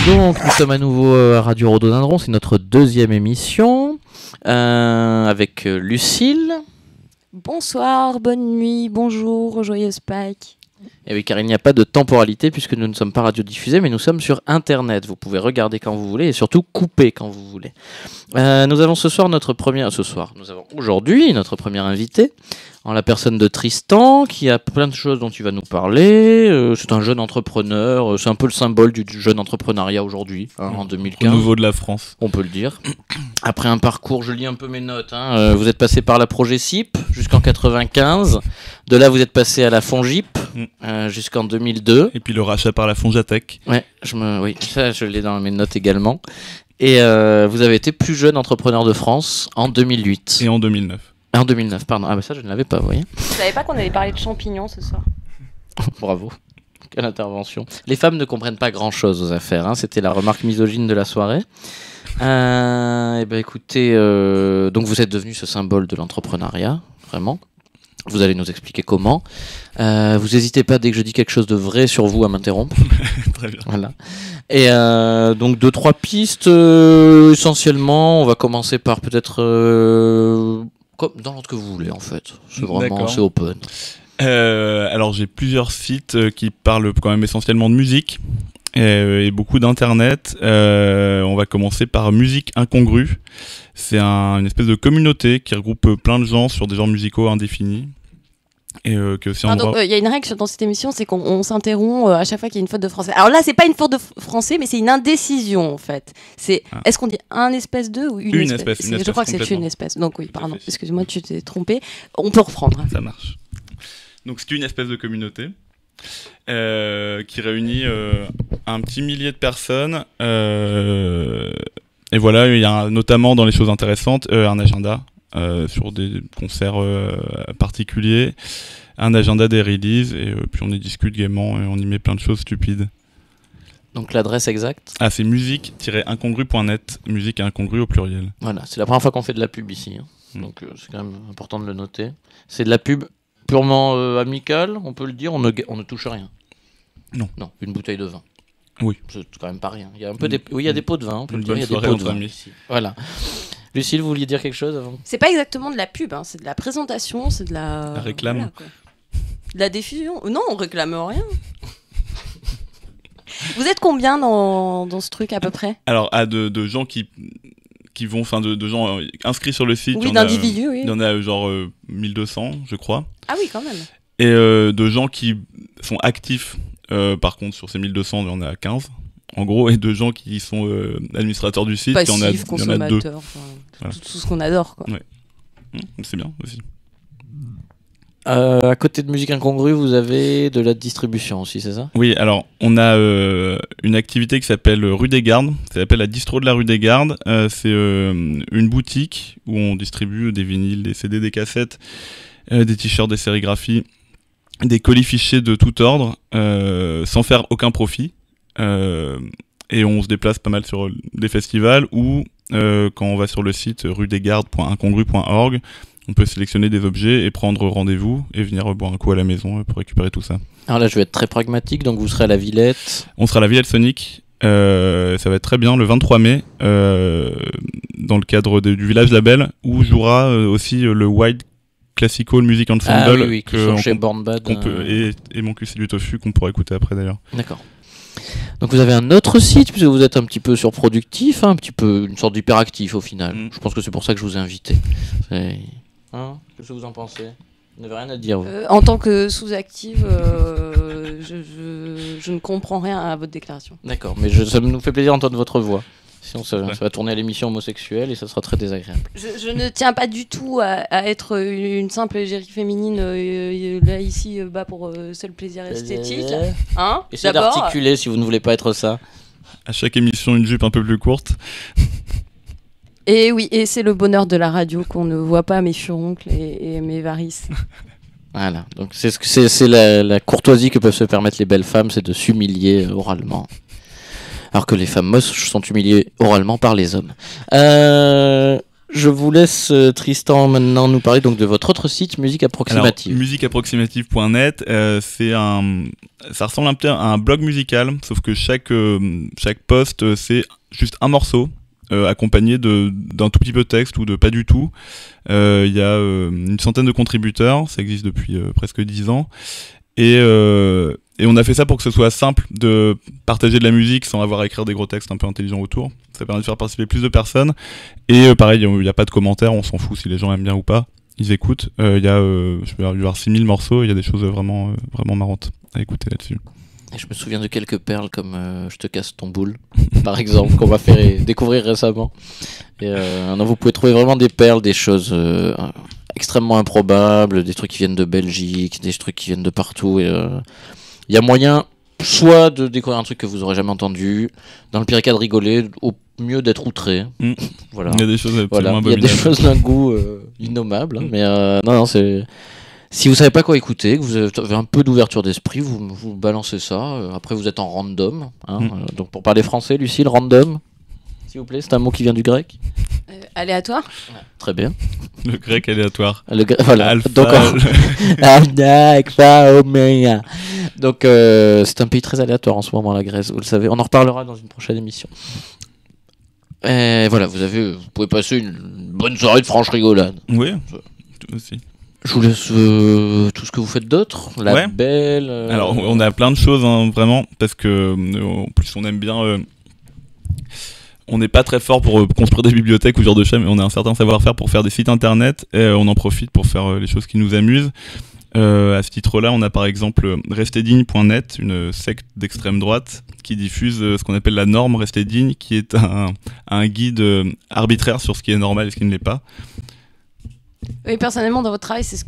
Donc, nous sommes à nouveau à Radio Rhododendron, c'est notre deuxième émission, avec Lucille. Bonsoir, bonne nuit, bonjour, joyeuse Pâques. Et oui, car il n'y a pas de temporalité puisque nous ne sommes pas radiodiffusés, mais nous sommes sur Internet. Vous pouvez regarder quand vous voulez et surtout couper quand vous voulez. Nous avons nous avons aujourd'hui notre premier invité, en la personne de Tristan, qui a plein de choses dont il va nous parler. C'est un jeune entrepreneur, c'est un peu le symbole du jeune entrepreneuriat aujourd'hui, en 2015. Au niveau de la France. On peut le dire. Après un parcours, je lis un peu mes notes, vous êtes passé par la Progecip jusqu'en 95. De là, vous êtes passé à la Fongip jusqu'en 2002. Et puis le rachat par la Fonjatec. Ouais, oui, ça je l'ai dans mes notes également. Et vous avez été plus jeune entrepreneur de France en 2008. Et en 2009. En 2009, pardon. Ah bah ça je ne l'avais pas, vous voyez. Je savais pas qu'on allait parler de champignons ce soir. Bravo. Quelle intervention. Les femmes ne comprennent pas grand-chose aux affaires. C'était la remarque misogyne de la soirée. Et ben écoutez, donc vous êtes devenu ce symbole de l'entrepreneuriat, vraiment. Vous allez nous expliquer comment. Vous n'hésitez pas, dès que je dis quelque chose de vrai sur vous, à m'interrompre. Très bien. Voilà. Et donc 2-3 pistes, essentiellement. On va commencer par peut-être dans l'ordre que vous voulez, en fait. C'est vraiment, c'est open. Alors j'ai plusieurs sites qui parlent quand même essentiellement de musique et beaucoup d'internet. On va commencer par Musique Incongrue. C'est une espèce de communauté qui regroupe plein de gens sur des genres musicaux indéfinis. Et qui aussi y a une règle dans cette émission, c'est qu'on s'interrompt à chaque fois qu'il y a une faute de français. Alors là, c'est pas une faute de français, mais c'est une indécision en fait. Est-ce qu'on dit un espèce de ou une espèce, je crois que c'est une espèce. Donc oui, pardon, excuse-moi, tu t'es trompé. On peut reprendre. Ça marche. Donc c'est une espèce de communauté qui réunit un petit millier de personnes. Et voilà, il y a notamment dans les choses intéressantes un agenda sur des concerts particuliers, un agenda des releases, et puis on y discute gaiement et on y met plein de choses stupides. Donc l'adresse exacte ? C'est musique-incongru.net, musique incongru au pluriel. Voilà, c'est la première fois qu'on fait de la pub ici, donc c'est quand même important de le noter. C'est de la pub purement amicale, on peut le dire, on ne touche rien. Non, une bouteille de vin. Oui. C'est quand même pas rien. Il y a un peu il y a des pots de vin, on peut le dire, il y a des pots de vin ici. Voilà. Lucille, vous vouliez dire quelque chose avant ? C'est pas exactement de la pub, c'est de la présentation, c'est de la réclame. Voilà, quoi. De la diffusion. Non, on réclame rien. Vous êtes combien dans ce truc à peu près ? Alors, de gens qui vont, enfin de gens inscrits sur le site. Oui, d'individus, oui. Il y en a genre 1200, je crois. Ah oui, quand même. Et de gens qui sont actifs, par contre, sur ces 1200, il y en a 15. En gros, et de gens qui sont administrateurs du site, passifs, il y en a 2. Voilà. Tout ce qu'on adore, quoi. Ouais. C'est bien aussi. À côté de Musique Incongrue, vous avez de la distribution aussi, c'est ça ? Oui, alors on a une activité qui s'appelle Rue des Gardes. Ça s'appelle la distro de la Rue des Gardes. C'est une boutique où on distribue des vinyles, des CD, des cassettes, des t-shirts, des sérigraphies, des colis fichiers de tout ordre, sans faire aucun profit. Et on se déplace pas mal sur des festivals ou quand on va sur le site rudesgardes.incongru.org, on peut sélectionner des objets et prendre rendez-vous et venir boire un coup à la maison pour récupérer tout ça. Alors là, je vais être très pragmatique, donc vous serez à la Villette. On sera à la Villette Sonic, ça va être très bien, le 23 mai, dans le cadre du Village Label, où jouera aussi le Wild Classical Music Ensemble qui sont chez Born Bad. Et Mon cul c'est du tofu, qu'on pourra écouter après d'ailleurs. D'accord. Donc vous avez un autre site, puisque vous êtes un petit peu surproductif, un petit peu une sorte d'hyperactif au final. Je pense que c'est pour ça que je vous ai invité. Qu'est-ce que vous en pensez ? Vous n'avez rien à dire, vous. En tant que sous-active, je ne comprends rien à votre déclaration. D'accord, mais ça nous fait plaisir d'entendre votre voix. Sinon, ça va tourner à l'émission homosexuelle et ça sera très désagréable. Je ne tiens pas du tout à être une simple égérie féminine là, ici, bas pour seul plaisir esthétique. Essayez d'articuler si vous ne voulez pas être ça. À chaque émission, une jupe un peu plus courte. Et oui, et c'est le bonheur de la radio qu'on ne voit pas mes furoncles et mes varices. Voilà, donc c'est la courtoisie que peuvent se permettre les belles femmes, c'est de s'humilier oralement. Alors que les femmes moches sont humiliées oralement par les hommes. Je vous laisse, Tristan, maintenant nous parler donc de votre autre site, Musique Approximative. Alors, musiqueapproximative.net, ça ressemble un peu à un blog musical, sauf que chaque post, c'est juste un morceau, accompagné d'un tout petit peu de texte ou de pas du tout. Il y a une centaine de contributeurs, ça existe depuis presque 10 ans. Et on a fait ça pour que ce soit simple de partager de la musique sans avoir à écrire des gros textes un peu intelligents autour. Ça permet de faire participer plus de personnes. Et pareil, il n'y a pas de commentaires, on s'en fout si les gens aiment bien ou pas. Ils écoutent. Il y a, je vais avoir 6000 morceaux, il y a des choses vraiment marrantes à écouter là-dessus. Et je me souviens de quelques perles comme Je te casse ton boule, par exemple, qu'on m'a fait découvrir récemment. Et vous pouvez trouver vraiment des perles, des choses extrêmement improbables, des trucs qui viennent de Belgique, des trucs qui viennent de partout. Et il y a moyen, soit de découvrir un truc que vous aurez jamais entendu, dans le pire cas de rigoler, au mieux d'être outré. Voilà. Il y a des choses absolument il y a des choses d'un goût innommable. Mais non, c'est... Si vous savez pas quoi écouter, que vous avez un peu d'ouverture d'esprit, vous balancez ça. Après, vous êtes en random. Donc, pour parler français, Lucille, random, s'il vous plaît, c'est un mot qui vient du grec. Aléatoire. Ouais, très bien. Le grec aléatoire. Voilà. Alpha. Donc, c'est un pays très aléatoire en ce moment, la Grèce. Vous le savez. On en reparlera dans une prochaine émission. Et voilà, vous pouvez passer une bonne soirée de franche rigolade. Oui, aussi. Je vous laisse tout ce que vous faites d'autre, label. Alors, on a plein de choses, vraiment, parce que en plus, on aime bien. On n'est pas très fort pour construire des bibliothèques ou ce genre de choses, mais on a un certain savoir-faire pour faire des sites internet, et on en profite pour faire les choses qui nous amusent. À ce titre-là, on a par exemple restezdigne.net, une secte d'extrême droite qui diffuse ce qu'on appelle la norme Restez digne, qui est un guide arbitraire sur ce qui est normal et ce qui ne l'est pas. Oui, personnellement, dans votre travail, c'est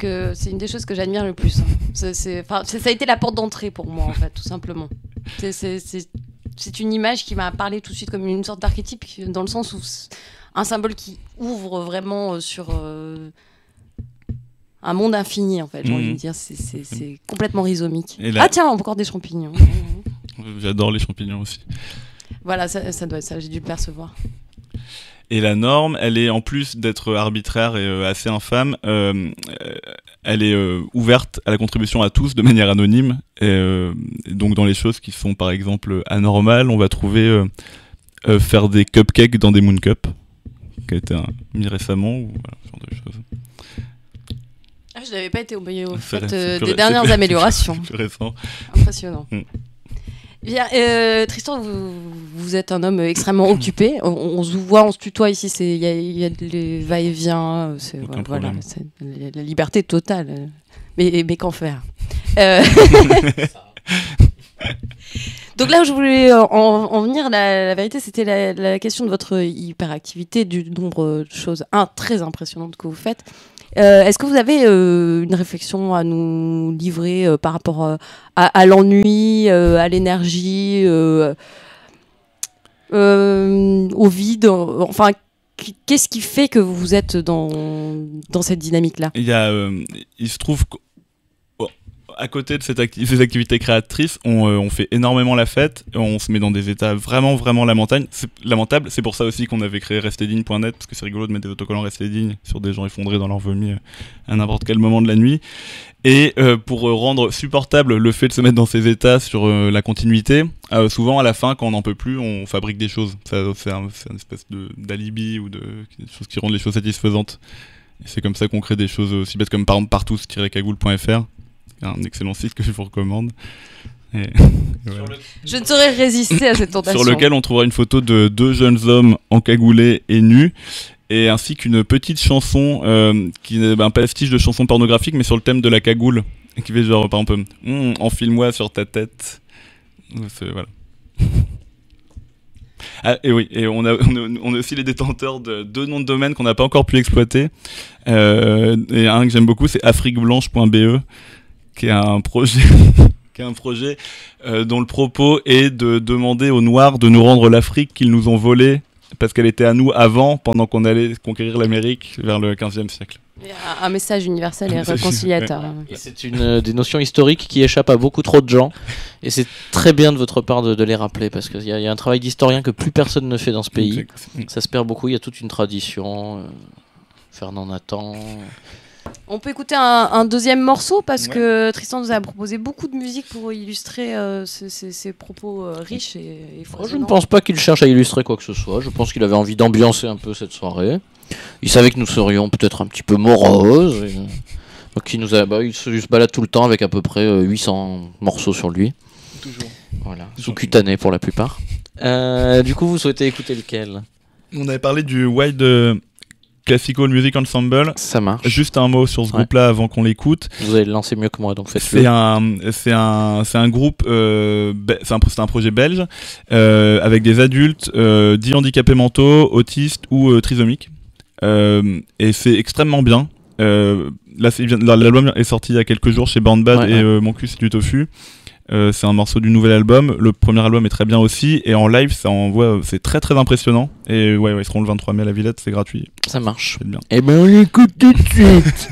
une des choses que j'admire le plus. Ça a été la porte d'entrée pour moi, en fait, tout simplement. C'est une image qui m'a parlé tout de suite comme une sorte d'archétype, dans le sens où un symbole qui ouvre vraiment sur un monde infini, en fait, j'ai envie de dire. C'est complètement rhizomique. Ah tiens, encore des champignons. J'adore les champignons aussi. Voilà, ça doit être ça, j'ai dû le percevoir. Et la norme, elle est, en plus d'être arbitraire et assez infâme, elle est ouverte à la contribution à tous de manière anonyme. Et donc dans les choses qui sont par exemple anormales, on va trouver faire des cupcakes dans des moon cups, qui a été mis récemment, ou voilà, ce genre de choses. Je n'avais pas été au fait des dernières améliorations. C'est plus récent. Impressionnant. Bien, Tristan, vous êtes un homme extrêmement occupé. On se voit, on se tutoie ici. Il y a des va-et-vient. Voilà, c'est la liberté totale. Mais qu'en faire Donc là où je voulais en venir, la vérité, c'était la question de votre hyperactivité, du nombre de choses très impressionnantes que vous faites. Est-ce que vous avez une réflexion à nous livrer par rapport à l'ennui, à l'énergie, au vide, enfin, qu'est-ce qui fait que vous êtes dans cette dynamique-là ? Il se trouve qu'à côté de ces activités créatrices, on fait énormément la fête, on se met dans des états vraiment lamentables. C'est pour ça aussi qu'on avait créé restezdigne.net, parce que c'est rigolo de mettre des autocollants Restez digne sur des gens effondrés dans leur vomi à n'importe quel moment de la nuit. Et pour rendre supportable le fait de se mettre dans ces états sur la continuité, souvent à la fin, quand on n'en peut plus, on fabrique des choses. C'est une espèce d'alibi ou de choses qui rendent les choses satisfaisantes. Et c'est comme ça qu'on crée des choses aussi bêtes comme par exemple partous-cagoule.fr, un excellent site que je vous recommande. Et voilà. Je ne saurais résister à cette tentation. Sur lequel on trouvera une photo de 2 jeunes hommes encagoulés et nus, et ainsi qu'une petite chanson qui est un pastiche de chanson pornographique, mais sur le thème de la cagoule, qui fait genre par exemple enfile-moi sur ta tête. Voilà. Ah, et oui, et on a aussi les détenteurs de 2 noms de domaine qu'on n'a pas encore pu exploiter. Et un que j'aime beaucoup, c'est afriqueblanche.be, qui est un projet dont le propos est de demander aux Noirs de nous rendre l'Afrique qu'ils nous ont volée parce qu'elle était à nous avant, pendant qu'on allait conquérir l'Amérique vers le 15e siècle. Un message universel et réconciliateur. Et c'est une des notions historiques qui échappent à beaucoup trop de gens, et c'est très bien de votre part de les rappeler, parce qu'il y a un travail d'historien que plus personne ne fait dans ce pays. Ça se perd beaucoup, il y a toute une tradition. Fernand Nathan. On peut écouter un deuxième morceau parce que Tristan nous a proposé beaucoup de musique pour illustrer ses propos riches et foisonnants. Je ne pense pas qu'il cherche à illustrer quoi que ce soit. Je pense qu'il avait envie d'ambiancer un peu cette soirée. Il savait que nous serions peut-être un petit peu moroses. Donc il se balade tout le temps avec à peu près 800 morceaux sur lui. Toujours. Voilà, sous-cutané pour la plupart. Du coup, vous souhaitez écouter lequel ? On avait parlé du Wild Classical Music Ensemble. Ça marche. Juste un mot sur ce groupe-là avant qu'on l'écoute. Vous allez le lancer mieux que moi, donc faites-le. C'est un groupe, c'est un projet belge avec des adultes dits handicapés mentaux, autistes ou trisomiques. Et c'est extrêmement bien. L'album est sorti il y a quelques jours chez Born Bad et Mon cul c'est du tofu. C'est un morceau du nouvel album. Le premier album est très bien aussi. Et en live, c'est très très impressionnant. Et ils seront le 23 mai à la Villette, c'est gratuit. Ça marche. C'est bien. Et ben on l'écoute tout de suite.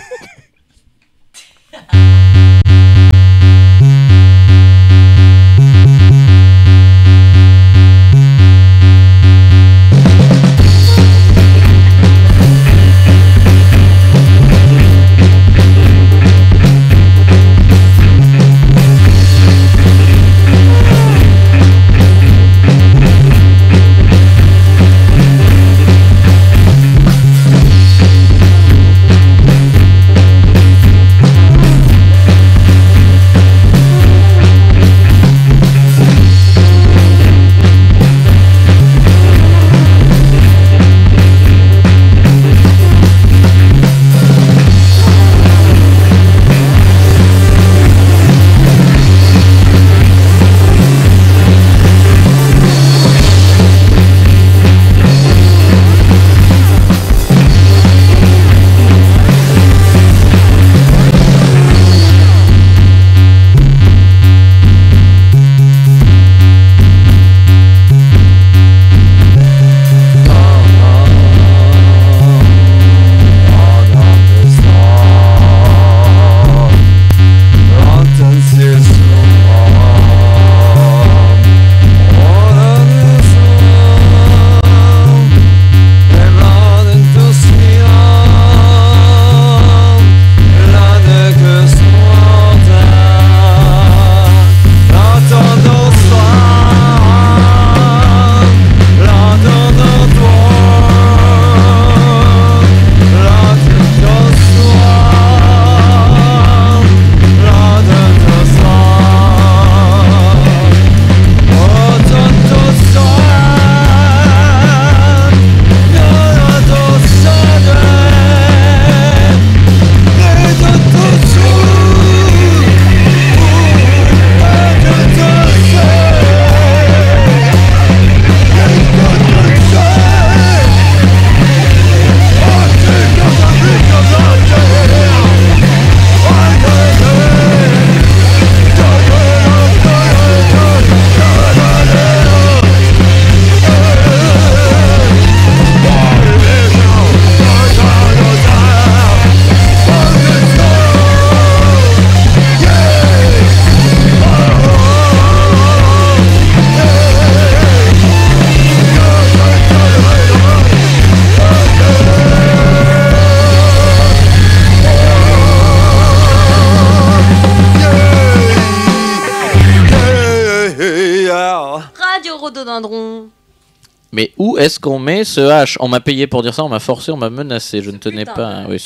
Mais où est-ce qu'on met ce H ? On m'a payé pour dire ça, on m'a forcé, on m'a menacé. Je ne tenais pas. Oui,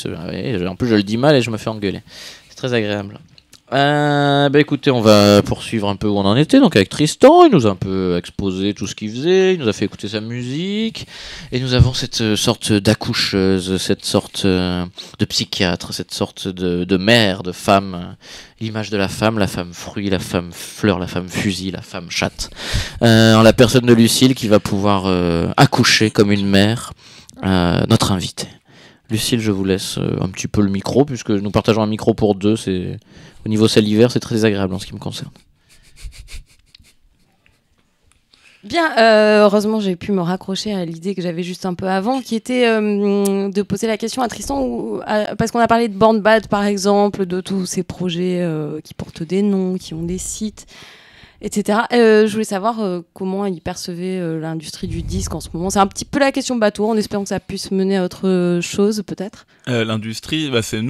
en plus, je le dis mal et je me fais engueuler. C'est très agréable. Écoutez, on va poursuivre un peu où on en était. Donc avec Tristan, il nous a un peu exposé tout ce qu'il faisait, il nous a fait écouter sa musique, et nous avons cette sorte d'accoucheuse, cette sorte de psychiatre, cette sorte de mère, de femme, l'image de la femme fruit, la femme fleur, la femme fusil, la femme chatte, en la personne de Lucille qui va pouvoir accoucher comme une mère, notre invitée. Lucille, je vous laisse un petit peu le micro, puisque nous partageons un micro pour deux. Au niveau salivaire, c'est très agréable en ce qui me concerne. Bien, heureusement, j'ai pu me raccrocher à l'idée que j'avais juste un peu avant, qui était de poser la question à Tristan, parce qu'on a parlé de Born Bad, par exemple, de tous ces projets qui portent des noms, qui ont des sites. etc. Je voulais savoir comment ils percevaient l'industrie du disque en ce moment. C'est un petit peu la question bateau, en espérant que ça puisse mener à autre chose, peut-être. L'industrie, c'est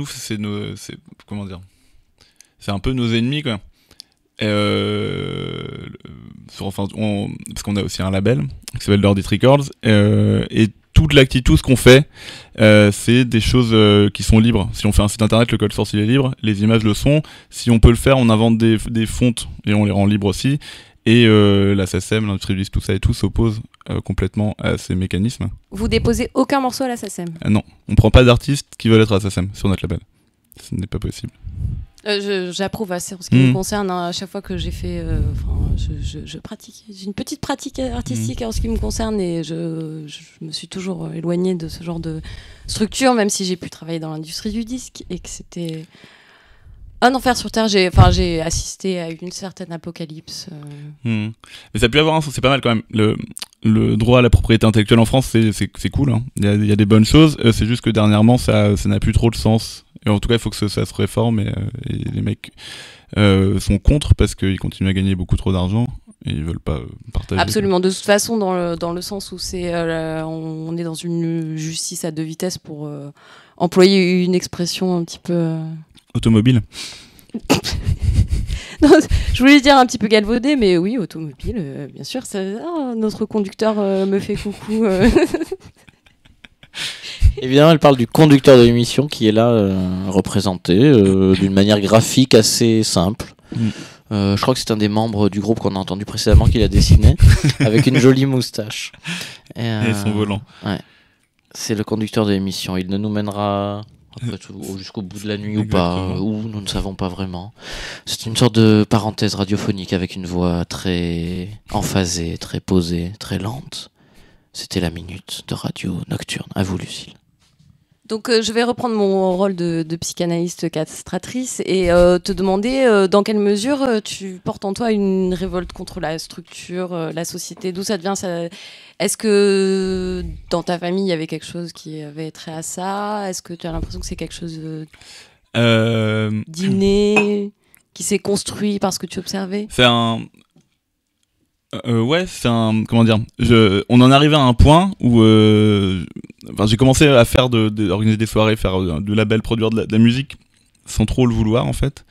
comment dire, c'est un peu nos ennemis, quoi. Parce qu'on a aussi un label qui s'appelle Lordit Records, et tout ce qu'on fait, c'est des choses qui sont libres. Si on fait un site internet, le code source il est libre, les images le sont. Si on peut le faire, on invente des fontes et on les rend libres aussi. Et la SACEM, l'industrie du disque, tout ça et tout s'oppose complètement à ces mécanismes. Vous déposez aucun morceau à la SACEM? Non, on prend pas d'artistes qui veulent être à la SACEM sur notre label. Ce n'est pas possible. J'approuve assez en ce qui me concerne. À chaque fois que j'ai fait, je pratique. J'ai une petite pratique artistique en ce qui me concerne, et je me suis toujours éloignée de ce genre de structure, même si j'ai pu travailler dans l'industrie du disque et que c'était un enfer sur terre. J'ai assisté à une certaine apocalypse. Mais ça a pu avoir c'est pas mal quand même. Le droit à la propriété intellectuelle en France, c'est cool. Hein. Il y a des bonnes choses. C'est juste que dernièrement, ça n'a plus trop de sens. Et en tout cas, il faut que ça se réforme, et les mecs sont contre parce qu'ils continuent à gagner beaucoup trop d'argent et ils veulent pas partager. Absolument. De toute façon, dans le sens où on est dans une justice à deux vitesses, pour employer une expression un petit peu automobile. Non, je voulais dire un petit peu galvaudé, mais oui, automobile, bien sûr. Notre conducteur me fait coucou. Évidemment, elle parle du conducteur de l'émission qui est là représenté d'une manière graphique assez simple. Je crois que c'est un des membres du groupe qu'on a entendu précédemment qui l'a dessiné, avec une jolie moustache. Et son volant. Ouais. C'est le conducteur de l'émission. Il ne nous mènera après tout jusqu'au bout de la nuit ou pas, ou nous ne savons pas vraiment. C'est une sorte de parenthèse radiophonique avec une voix très emphasée, très posée, très lente. C'était la minute de radio nocturne. À vous, Lucille. Donc je vais reprendre mon rôle de psychanalyste castratrice et te demander dans quelle mesure tu portes en toi une révolte contre la structure, la société. D'où ça devient ça? Est-ce que dans ta famille il y avait quelque chose qui avait trait à ça? Est-ce que tu as l'impression que c'est quelque chose d'inné, qui s'est construit parce que tu observais? C'est un... comment dire, on en arrivait à un point où j'ai commencé à organiser des soirées, faire de label, produire de la musique sans trop le vouloir en fait.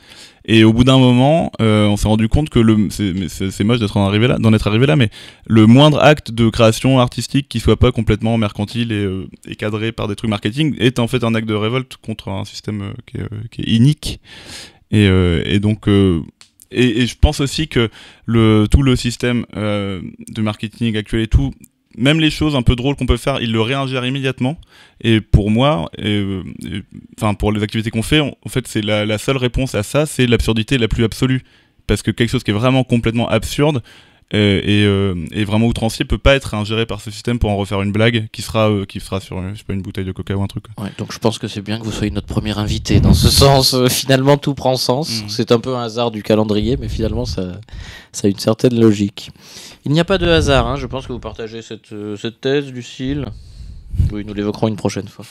Et au bout d'un moment, on s'est rendu compte que c'est moche d'en être arrivé là, mais le moindre acte de création artistique qui soit pas complètement mercantile et cadré par des trucs marketing est en fait un acte de révolte contre un système qui est inique. Et donc et je pense aussi que tout le système de marketing actuel et tout, même les choses un peu drôles qu'on peut faire, il le réingère immédiatement. Et pour moi, pour les activités qu'on fait, en fait, c'est la seule réponse à ça, c'est l'absurdité la plus absolue. Parce que quelque chose qui est vraiment complètement absurde et vraiment outrancier peut pas être ingéré par ce système pour en refaire une blague qui sera sur je sais pas, une bouteille de coca ou un truc. Ouais, donc je pense que c'est bien que vous soyez notre premier invité dans ce sens. Finalement tout prend sens. C'est un peu un hasard du calendrier, mais finalement ça a une certaine logique. Il n'y a pas de hasard, hein. Je pense que vous partagez cette thèse, Lucille. Oui, nous l'évoquerons une prochaine fois.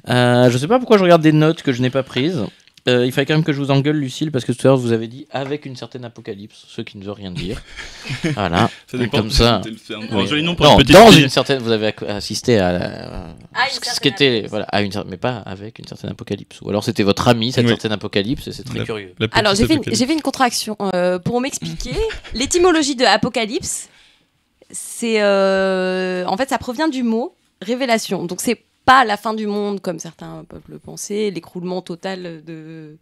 Je sais pas pourquoi je regarde des notes que je n'ai pas prises. Il fallait quand même que je vous engueule, Lucille, parce que tout à l'heure vous avez dit avec une certaine apocalypse, ce qui ne veut rien dire. Voilà. Ça dépend. Comme ça. C'est un joli nom pour non, une petite dans fille. une certaine, vous avez assisté à ce qu'était, voilà, mais pas avec une certaine apocalypse. Ou alors c'était votre ami cette certaine apocalypse, et c'est très curieux. Alors j'ai fait une contraction pour m'expliquer. L'étymologie de apocalypse, c'est en fait ça provient du mot révélation. Donc c'est pas la fin du monde comme certains peuvent le penser, l'écroulement total de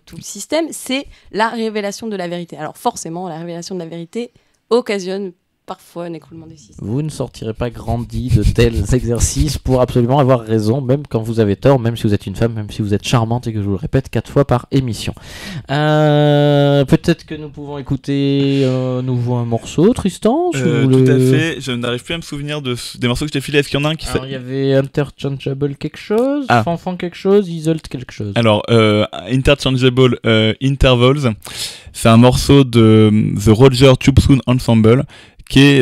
tout le système, c'est la révélation de la vérité. Alors forcément, la révélation de la vérité occasionne parfois un écroulement des systèmes. Vous ne sortirez pas grandi de tels exercices pour absolument avoir raison, même quand vous avez tort, même si vous êtes une femme, même si vous êtes charmante et que je vous le répète 4 fois par émission. Peut-être que nous pouvons écouter nouveau un morceau, Tristan Tout à fait, je n'arrive plus à me souvenir des morceaux que je t'ai filés. Est-ce qu'il y en a un qui Alors, il y avait Interchangeable quelque chose, Fanfan quelque chose, Isolt quelque chose. Alors, Interchangeable Intervals, c'est un morceau de The Roger Tubescoon Ensemble qui est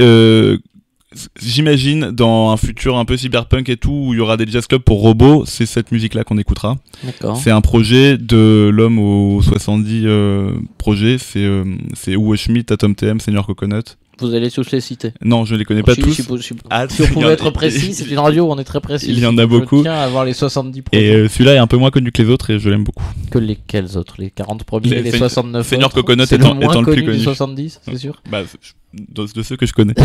j'imagine dans un futur un peu cyberpunk et tout, où il y aura des jazz clubs pour robots, c'est cette musique-là qu'on écoutera. D'accord. C'est un projet de l'homme aux 70 projets, c'est Uwe Schmidt, Atom TM, Senior Coconut. Vous allez tous les citer? Non, je ne les connais pas tous. Si on pouvait être précis, c'est une radio où on est très précis. Il y en a beaucoup. Je tiens à avoir les 70 projets. Et celui-là est un peu moins connu que les autres et je l'aime beaucoup. Que lesquels autres? Les 40 premiers, les 69 Senior Coconut étant le plus connu. Les 70, c'est sûr? Bah, de ceux que je connais.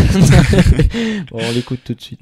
Bon, on l'écoute tout de suite.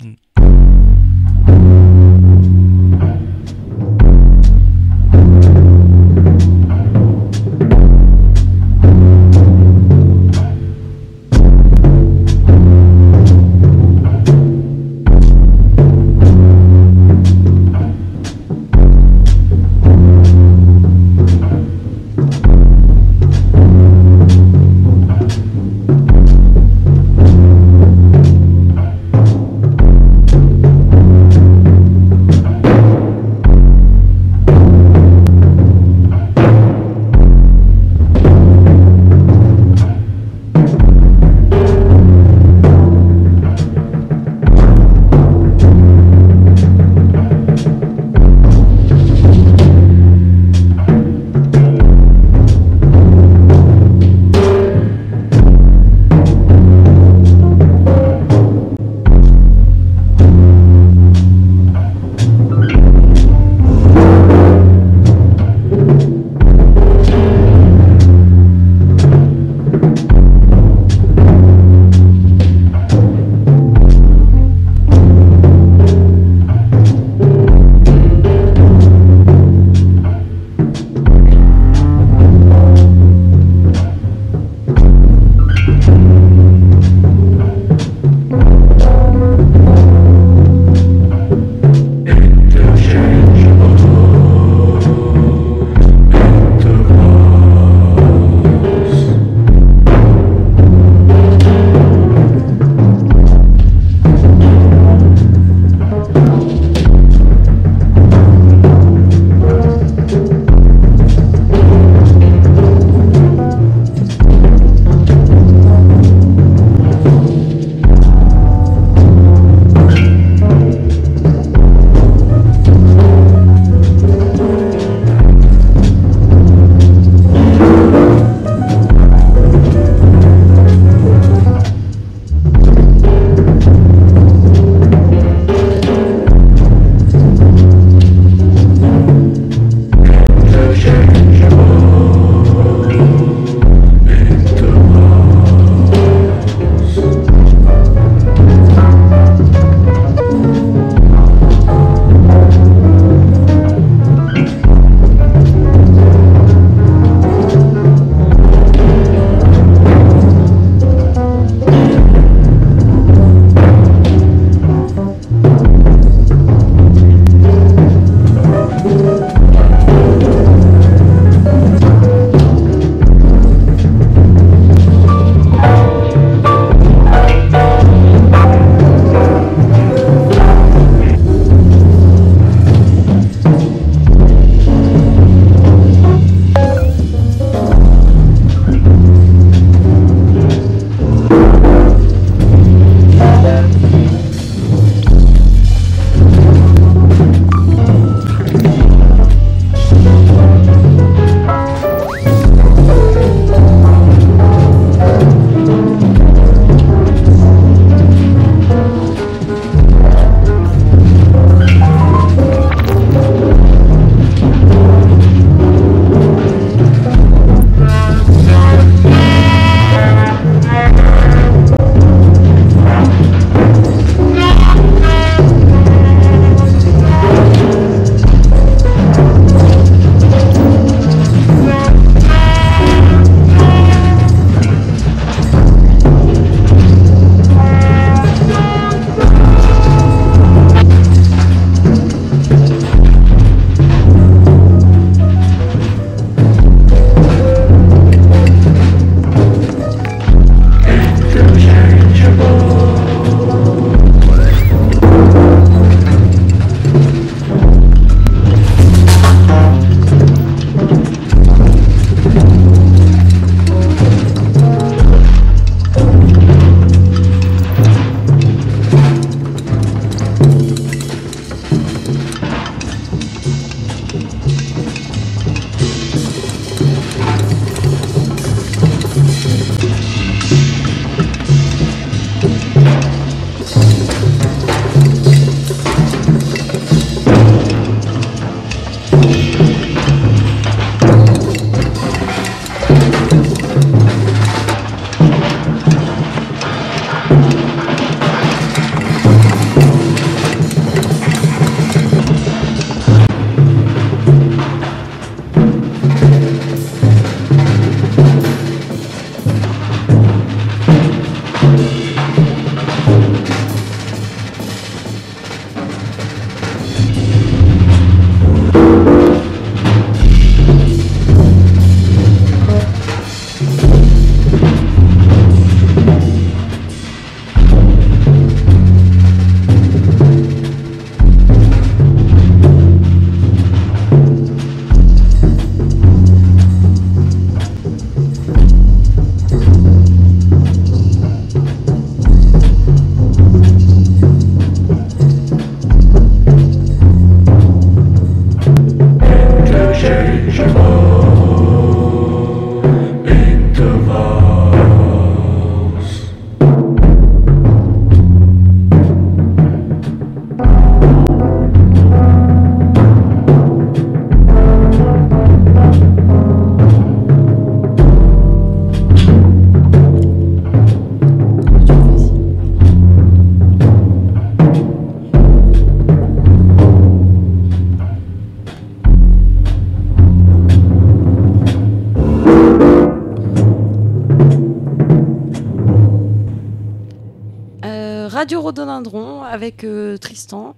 Radio Rhododendron avec Tristan.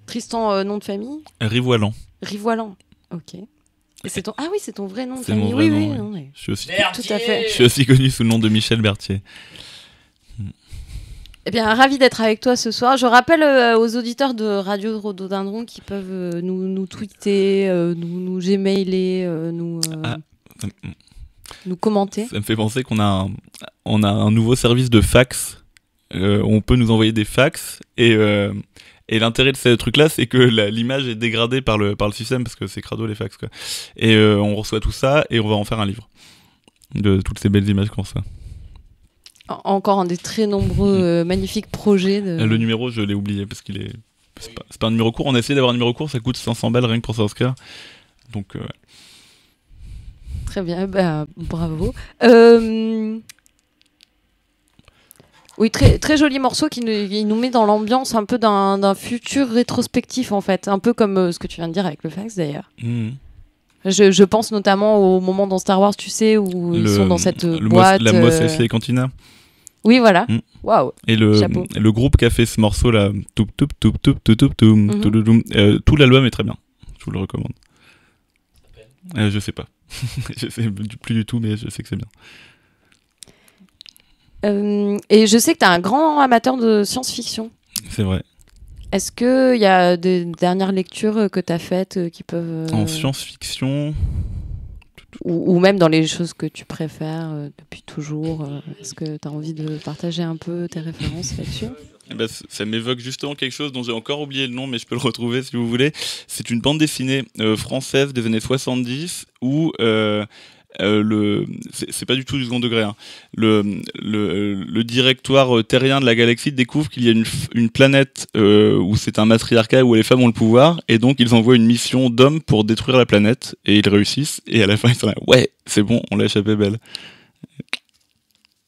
Tristan, nom de famille Rivoilan. Rivoilan, ok. Et c'est ton... Ah oui, c'est ton vrai nom de famille. Oui, nom, oui, oui. Non, mais... Je suis aussi... Tout à fait. Je suis aussi connu sous le nom de Michel Berthier. Eh bien, ravi d'être avec toi ce soir. Je rappelle aux auditeurs de Radio Rhododendron qui peuvent nous tweeter, nous gmailer, nous commenter. Ça me fait penser qu'on a un nouveau service de fax. On peut nous envoyer des fax et l'intérêt de ce truc-là, c'est que l'image est dégradée par le système parce que c'est crado les fax, quoi. Et on reçoit tout ça et on va en faire un livre de toutes ces belles images qu'on reçoit. Encore un des très nombreux magnifiques projets. Le numéro, je l'ai oublié parce qu'il est. C'est pas un numéro court. On a essayé d'avoir un numéro court, ça coûte 500 balles rien que pour Oscar. Donc. Très bien, bah, bravo. Oui, très, très joli morceau qui nous met dans l'ambiance un peu d'un futur rétrospectif en fait, un peu comme ce que tu viens de dire avec le fax d'ailleurs. Mmh. Je pense notamment au moment dans Star Wars, tu sais, où ils sont dans cette boîte. La Mos Eisley Cantina. Oui, voilà. Waouh. Et le groupe qui a fait ce morceau là, tout l'album est très bien. Je vous le recommande. Je sais pas. Je sais plus du tout, mais je sais que c'est bien. Et je sais que tu es un grand amateur de science-fiction. C'est vrai. Est-ce qu'il y a des dernières lectures que tu as faites qui peuvent... En science-fiction ou même dans les choses que tu préfères depuis toujours. Est-ce que tu as envie de partager un peu tes références là-dessus ? Ça m'évoque justement quelque chose dont j'ai encore oublié le nom, mais je peux le retrouver si vous voulez. C'est une bande dessinée française des années 70 où... c'est pas du tout du second degré, hein. Le directoire terrien de la galaxie découvre qu'il y a une planète où c'est un matriarcat où les femmes ont le pouvoir, et donc ils envoient une mission d'hommes pour détruire la planète, et ils réussissent, et à la fin ils sont là, ouais, c'est bon, on l'a échappé belle.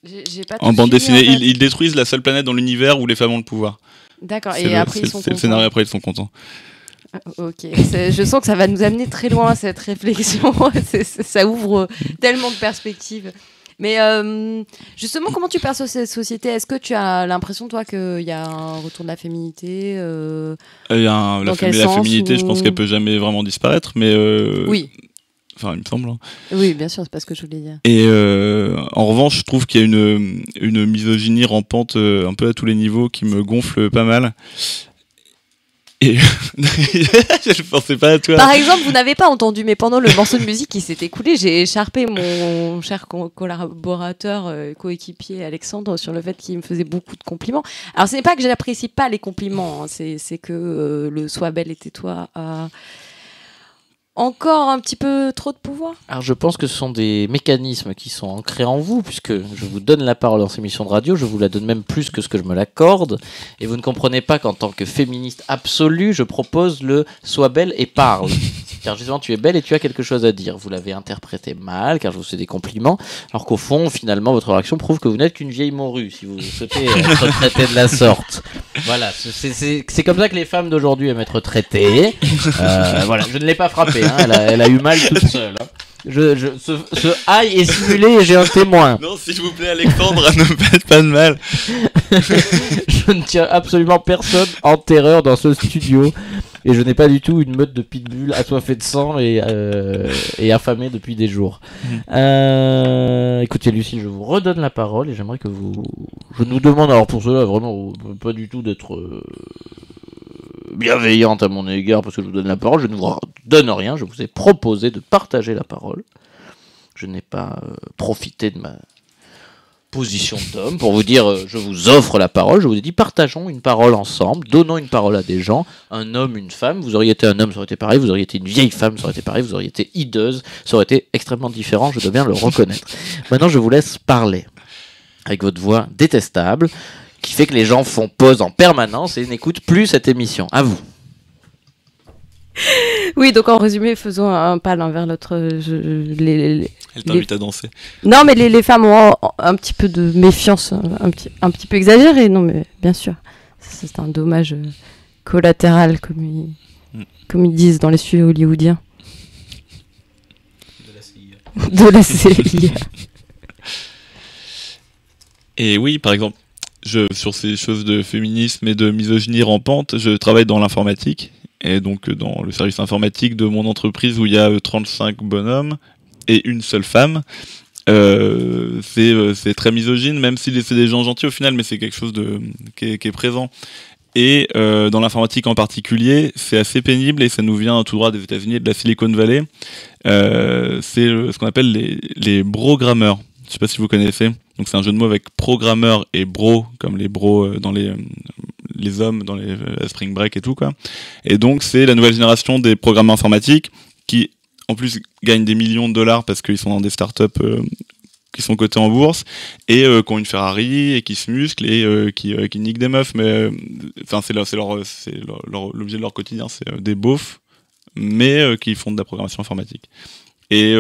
J'ai pas en bande dessinée, en fait. ils détruisent la seule planète dans l'univers où les femmes ont le pouvoir. D'accord, et après ils sont contents. C'est le scénario, après ils sont contents. Ok, je sens que ça va nous amener très loin cette réflexion. Ça ouvre tellement de perspectives. Mais justement, comment tu perçois cette société ? Est-ce que tu as l'impression, toi, qu'il y a un retour de la féminité la féminité, je pense qu'elle peut jamais vraiment disparaître, mais oui. Enfin, il me semble. Hein. Oui, bien sûr, c'est pas ce que je voulais dire. Et en revanche, je trouve qu'il y a une misogynie rampante un peu à tous les niveaux qui me gonfle pas mal. Et je pensais pas à toi. Par exemple, vous n'avez pas entendu, mais pendant le morceau de musique qui s'est écoulé, j'ai écharpé mon cher collaborateur, coéquipier Alexandre sur le fait qu'il me faisait beaucoup de compliments. Alors, ce n'est pas que je n'apprécie pas les compliments, hein, c'est que le Sois belle et tais-toi a encore un petit peu trop de pouvoir. Alors je pense que ce sont des mécanismes qui sont ancrés en vous, puisque je vous donne la parole dans ces émissions de radio, je vous la donne même plus que ce que je me l'accorde, et vous ne comprenez pas qu'en tant que féministe absolue, je propose le Sois belle et parle. car justement tu es belle et tu as quelque chose à dire. Vous l'avez interprété mal, car je vous fais des compliments, alors qu'au fond, finalement, votre réaction prouve que vous n'êtes qu'une vieille morue, si vous souhaitez être traitée de la sorte. Voilà, c'est comme ça que les femmes d'aujourd'hui aiment être traitées. Voilà, je ne l'ai pas frappée, hein, elle a eu mal toute seule. Hein. Ce aïe est simulé et j'ai un témoin. Non, s'il vous plaît, Alexandre, ne faites pas de mal. Je ne tiens absolument personne en terreur dans ce studio. Et je n'ai pas du tout une meute de pitbull assoiffée de sang et affamée depuis des jours. Écoutez, Lucie, je vous redonne la parole et j'aimerais que je nous demande, alors pour cela, vraiment, pas du tout d'être bienveillante à mon égard parce que je vous donne la parole. Je ne vous donne rien. Je vous ai proposé de partager la parole. Je n'ai pas profité de ma position d'homme pour vous dire je vous offre la parole. Je vous ai dit partageons une parole ensemble, donnons une parole à des gens, un homme, une femme. Vous auriez été un homme, ça aurait été pareil. Vous auriez été une vieille femme, ça aurait été pareil. Vous auriez été hideuse, ça aurait été extrêmement différent. Je dois bien le reconnaître. Maintenant, je vous laisse parler avec votre voix détestable qui fait que les gens font pause en permanence et n'écoutent plus cette émission. À vous. Oui, donc en résumé, faisons un pas l'un vers l'autre. Elle t'invite à danser. Non, mais les femmes ont un petit peu de méfiance, un petit peu exagérée. Non, mais bien sûr, c'est un dommage collatéral, comme ils disent dans les studios hollywoodiens. De la CIA. Et oui, par exemple, sur ces choses de féminisme et de misogynie rampante, je travaille dans l'informatique. Et donc dans le service informatique de mon entreprise où il y a 35 bonhommes et une seule femme, c'est très misogyne, même si c'est des gens gentils au final, mais c'est quelque chose qui est présent. Et dans l'informatique en particulier, c'est assez pénible et ça nous vient tout droit des États-Unis et de la Silicon Valley. C'est ce qu'on appelle les brogrammeurs. Je ne sais pas si vous connaissez. Donc c'est un jeu de mots avec programmeur et bro, comme les bros dans les hommes dans les Spring Break et tout quoi. Et donc c'est la nouvelle génération des programmeurs informatiques qui en plus gagnent des millions de dollars parce qu'ils sont dans des startups qui sont cotés en bourse et qui ont une Ferrari et qui se musclent et qui niquent des meufs. Mais enfin c'est l'objet de leur quotidien, c'est des beaufs mais qui font de la programmation informatique. Et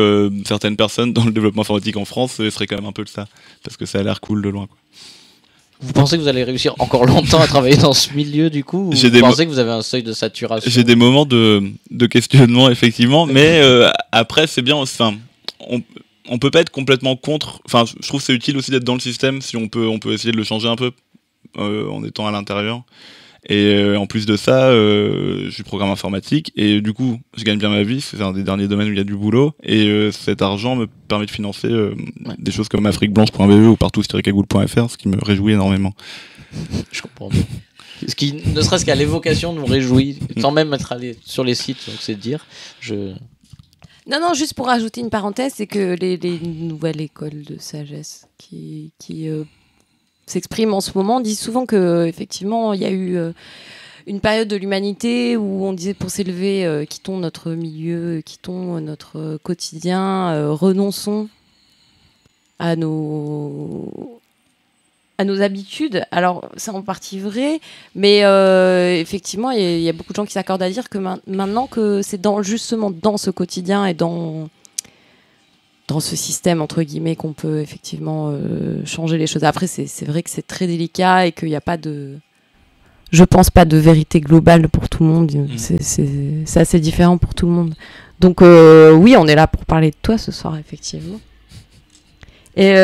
certaines personnes dans le développement informatique en France seraient quand même un peu de ça, parce que ça a l'air cool de loin, quoi. Vous pensez que vous allez réussir encore longtemps à travailler dans ce milieu du coup, ou vous pensez que vous avez un seuil de saturation? J'ai des moments de questionnement effectivement, mais après c'est bien, enfin, on peut pas être complètement contre, enfin je trouve que c'est utile aussi d'être dans le système, si on peut essayer de le changer un peu en étant à l'intérieur. Et en plus de ça, je suis programmeur informatique et du coup, je gagne bien ma vie. C'est un des derniers domaines où il y a du boulot. Et cet argent me permet de financer des choses comme afriqueblanche.be ou partout-cagoule.fr, ce qui me réjouit énormément. Je comprends bien. Ce qui, ne serait-ce qu'à l'évocation, nous réjouit, sans même être allé sur les sites, donc c'est dire. Non, juste pour rajouter une parenthèse, c'est que les nouvelles écoles de sagesse qui s'expriment en ce moment disent souvent que effectivement il y a eu une période de l'humanité où on disait pour s'élever quittons notre milieu, quittons notre quotidien, renonçons à nos habitudes. Alors c'est en partie vrai, mais effectivement il y a beaucoup de gens qui s'accordent à dire que maintenant que c'est justement dans ce quotidien et dans ce système, entre guillemets, qu'on peut effectivement changer les choses. Après, c'est vrai que c'est très délicat et qu'il n'y a pas je pense pas de vérité globale pour tout le monde. C'est assez différent pour tout le monde. Donc oui, on est là pour parler de toi ce soir, effectivement. Et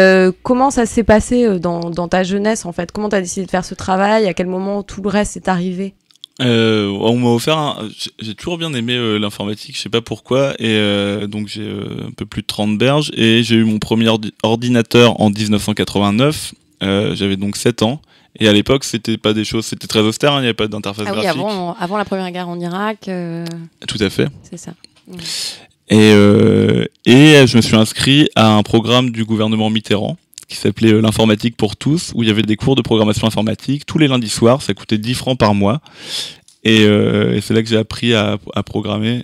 comment ça s'est passé dans ta jeunesse, en fait? Comment tu as décidé de faire ce travail? À quel moment tout le reste est arrivé? On m'a offert j'ai toujours bien aimé l'informatique, je sais pas pourquoi, et donc j'ai un peu plus de 30 berges et j'ai eu mon premier ordinateur en 1989. J'avais donc 7 ans et à l'époque c'était pas des choses, c'était très austère, il n'y avait pas d'interface graphique. Avant la première guerre en Irak. Tout à fait. C'est ça. Et je me suis inscrit à un programme du gouvernement Mitterrand qui s'appelait l'informatique pour tous, où il y avait des cours de programmation informatique tous les lundis soirs. Ça coûtait 10 francs par mois. Et c'est là que j'ai appris à programmer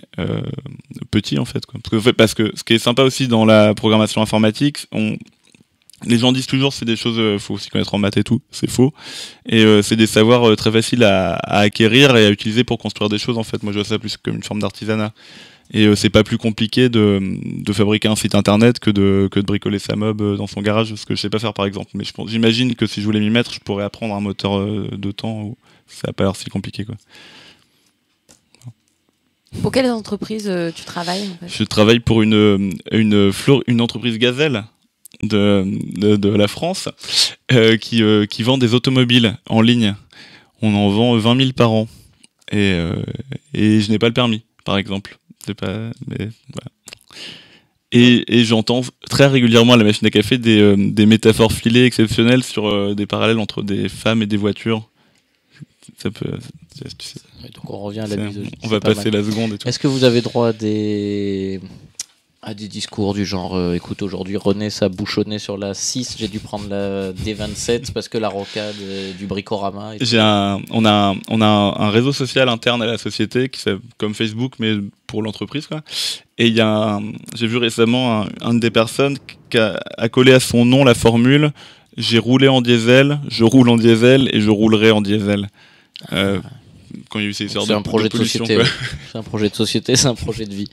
petit, en fait, quoi. Parce que ce qui est sympa aussi dans la programmation informatique, les gens disent toujours c'est des choses, faut aussi connaître en maths et tout, c'est faux. Et c'est des savoirs très faciles à acquérir et à utiliser pour construire des choses, en fait. Moi je vois ça plus comme une forme d'artisanat. Et c'est pas plus compliqué de fabriquer un site internet que de bricoler sa mob dans son garage, ce que je sais pas faire par exemple. Mais j'imagine que si je voulais m'y mettre, je pourrais apprendre un moteur de temps où ça a pas l'air si compliqué, quoi. Pour quelles entreprises tu travailles en fait? Je travaille pour une entreprise gazelle de la France qui vend des automobiles en ligne. On en vend 20 000 par an. Et je n'ai pas le permis, par exemple. Voilà. Et j'entends très régulièrement à la machine à café des métaphores filées exceptionnelles sur des parallèles entre des femmes et des voitures. Ça peut, tu sais. Donc on revient à la misogynie. On va passer la seconde et tout. Est-ce que vous avez droit à des discours du genre écoute, aujourd'hui René s'est bouchonné sur la 6, j'ai dû prendre la D27 parce que la rocade du Bricorama. On a un réseau social interne à la société qui fait comme Facebook mais pour l'entreprise, quoi. Et j'ai vu récemment une des personnes qui a collé à son nom la formule j'ai roulé en diesel, je roule en diesel et je roulerai en diesel. Quand il y a eu ces histoires c'est un projet de société, ouais. C'est un projet de société, c'est un projet de vie.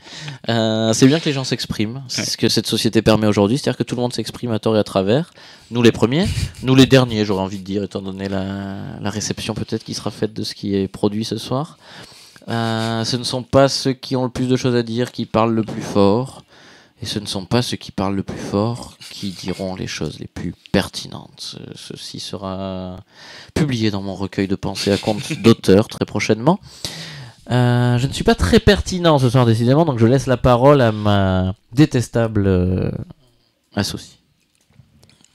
C'est bien que les gens s'expriment. C'est ce que cette société permet aujourd'hui, c'est-à-dire que tout le monde s'exprime à tort et à travers. Nous les premiers, nous les derniers, j'aurais envie de dire, étant donné la réception peut-être qui sera faite de ce qui est produit ce soir. Ce ne sont pas ceux qui ont le plus de choses à dire qui parlent le plus fort. Et ce ne sont pas ceux qui parlent le plus fort qui diront les choses les plus pertinentes. Ceci sera publié dans mon recueil de pensées à compte d'auteur très prochainement. Je ne suis pas très pertinent ce soir décidément, donc je laisse la parole à ma détestable associée.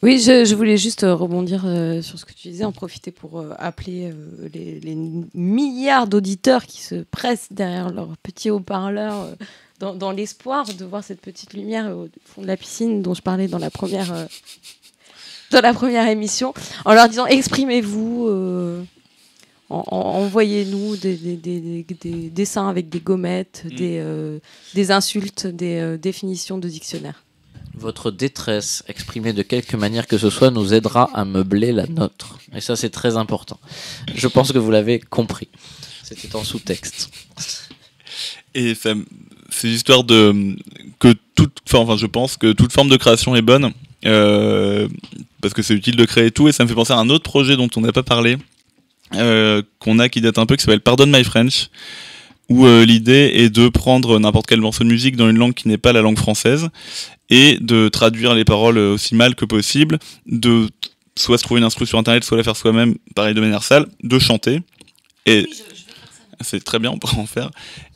Oui, je voulais juste rebondir sur ce que tu disais, en profiter pour appeler les milliards d'auditeurs qui se pressent derrière leur petit haut-parleur dans l'espoir de voir cette petite lumière au fond de la piscine dont je parlais dans la première émission, en leur disant exprimez-vous, envoyez-nous des dessins avec des gommettes, des insultes, des définitions de dictionnaire. Votre détresse, exprimée de quelque manière que ce soit, nous aidera à meubler la nôtre. Et ça, c'est très important. Je pense que vous l'avez compris. C'était en sous-texte. Et c'est l'histoire je pense que toute forme de création est bonne, parce que c'est utile de créer tout, et ça me fait penser à un autre projet dont on n'a pas parlé, qui date un peu, qui s'appelle Pardon My French, où l'idée est de prendre n'importe quel morceau de musique dans une langue qui n'est pas la langue française, et de traduire les paroles aussi mal que possible, de soit se trouver une instru sur internet, soit la faire soi-même, pareil de manière sale, de chanter, et c'est très bien, on peut en faire,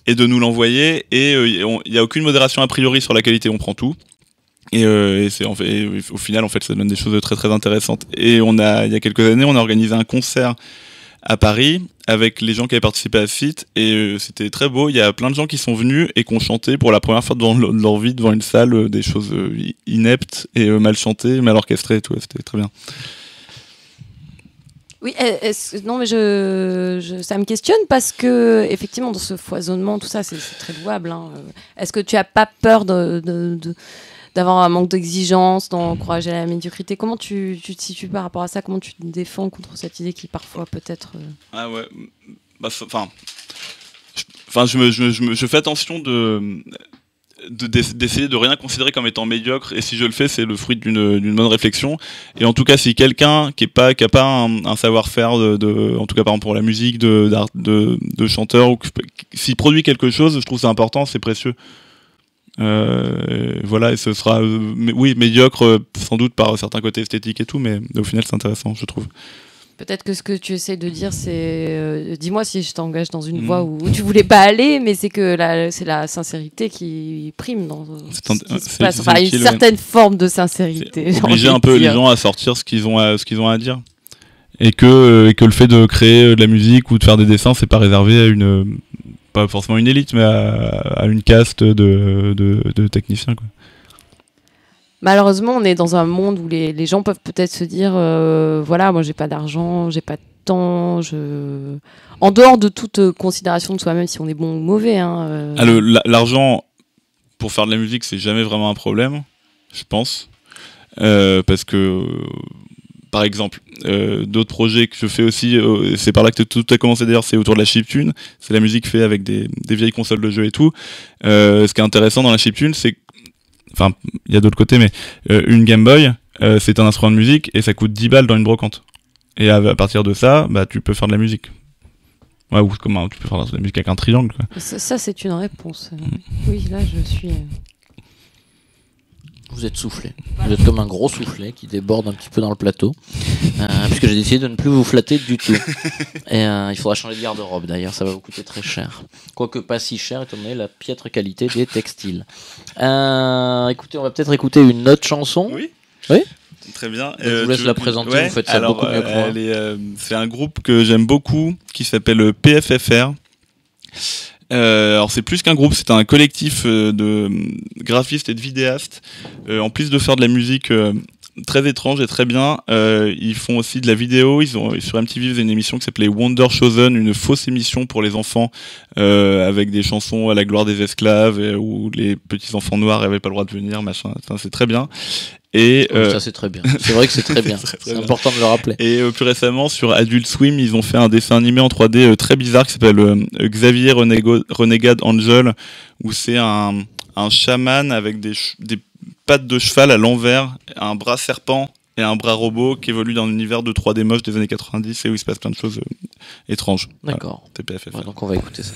et de nous l'envoyer, et il n'y a aucune modération a priori sur la qualité, on prend tout, et au final en fait ça donne des choses très très intéressantes. Et il y a quelques années on a organisé un concert à Paris avec les gens qui avaient participé à ce site, et c'était très beau. Il y a plein de gens qui sont venus et qui ont chanté pour la première fois devant leur vie devant une salle des choses ineptes et mal chantées, mal orchestrées et tout. C'était très bien. Oui, non mais ça me questionne parce que effectivement dans ce foisonnement tout ça c'est très louable. Hein. Est-ce que tu as pas peur d'avoir un manque d'exigence, d'encourager la médiocrité? Comment tu te situes par rapport à ça? Comment tu te défends contre cette idée qui parfois peut-être... Ah ouais, je fais attention d'essayer de rien considérer comme étant médiocre, et si je le fais c'est le fruit d'une bonne réflexion. Et en tout cas si quelqu'un qui a pas un savoir-faire en tout cas par exemple pour la musique de chanteur, ou s'il produit quelque chose, je trouve ça important, c'est précieux. Voilà, et ce sera médiocre sans doute par certains côtés esthétiques et tout, mais au final c'est intéressant, je trouve. Peut-être que ce que tu essaies de dire c'est dis-moi si je t'engage dans une voie où tu voulais pas aller, mais c'est que c'est la sincérité qui prime dans ce qui se passe. Enfin, une certaine forme de sincérité. Obliger un peu les gens à sortir ce qu'ils ont à dire, et que le fait de créer de la musique ou de faire des dessins, c'est pas réservé à pas forcément une élite, mais à une caste de techniciens, quoi. Malheureusement, on est dans un monde où les gens peuvent peut-être se dire voilà, moi j'ai pas d'argent, j'ai pas de temps, en dehors de toute considération de soi-même, si on est bon ou mauvais. Hein, L'argent pour faire de la musique, c'est jamais vraiment un problème, je pense, parce que par exemple. D'autres projets que je fais aussi, c'est par là que tout a commencé d'ailleurs, c'est autour de la chiptune. C'est la musique faite avec des vieilles consoles de jeux et tout. Ce qui est intéressant dans la chiptune, c'est, enfin, il y a d'autres côtés, mais une Game Boy, c'est un instrument de musique et ça coûte 10 balles dans une brocante. Et à partir de ça, bah, tu peux faire de la musique. Ouais, ou comment tu peux faire de la musique avec un triangle, quoi. Ça c'est une réponse. Oui, là je suis... Vous êtes soufflé. Vous êtes comme un gros soufflet qui déborde un petit peu dans le plateau. Puisque j'ai décidé de ne plus vous flatter du tout. Et il faudra changer de garde-robe d'ailleurs, ça va vous coûter très cher. Quoique pas si cher étant donné la piètre qualité des textiles. Écoutez, on va peut-être écouter une autre chanson. Oui. Oui. Très bien. Je vous laisse la présenter, vous faites ça beaucoup mieux que moi. C'est un groupe que j'aime beaucoup qui s'appelle PFFR. Alors c'est plus qu'un groupe, c'est un collectif de graphistes et de vidéastes. En plus de faire de la musique très étrange et très bien, ils font aussi de la vidéo. Sur MTV, ils faisaient une émission qui s'appelait Wonder Chosen, une fausse émission pour les enfants avec des chansons à la gloire des esclaves où les petits enfants noirs n'avaient pas le droit de venir, machin. Enfin, c'est très bien. Et ça c'est très bien. C'est vrai que c'est très bien. C'est important de le rappeler. Et plus récemment sur Adult Swim, ils ont fait un dessin animé en 3D très bizarre qui s'appelle Xavier Renegade Angel, où c'est un chaman avec des pattes de cheval à l'envers, un bras serpent et un bras robot qui évolue dans l'univers de 3D moche des années 90 et où il se passe plein de choses étranges. D'accord. Voilà, TPFF. Ouais, donc on va écouter ça.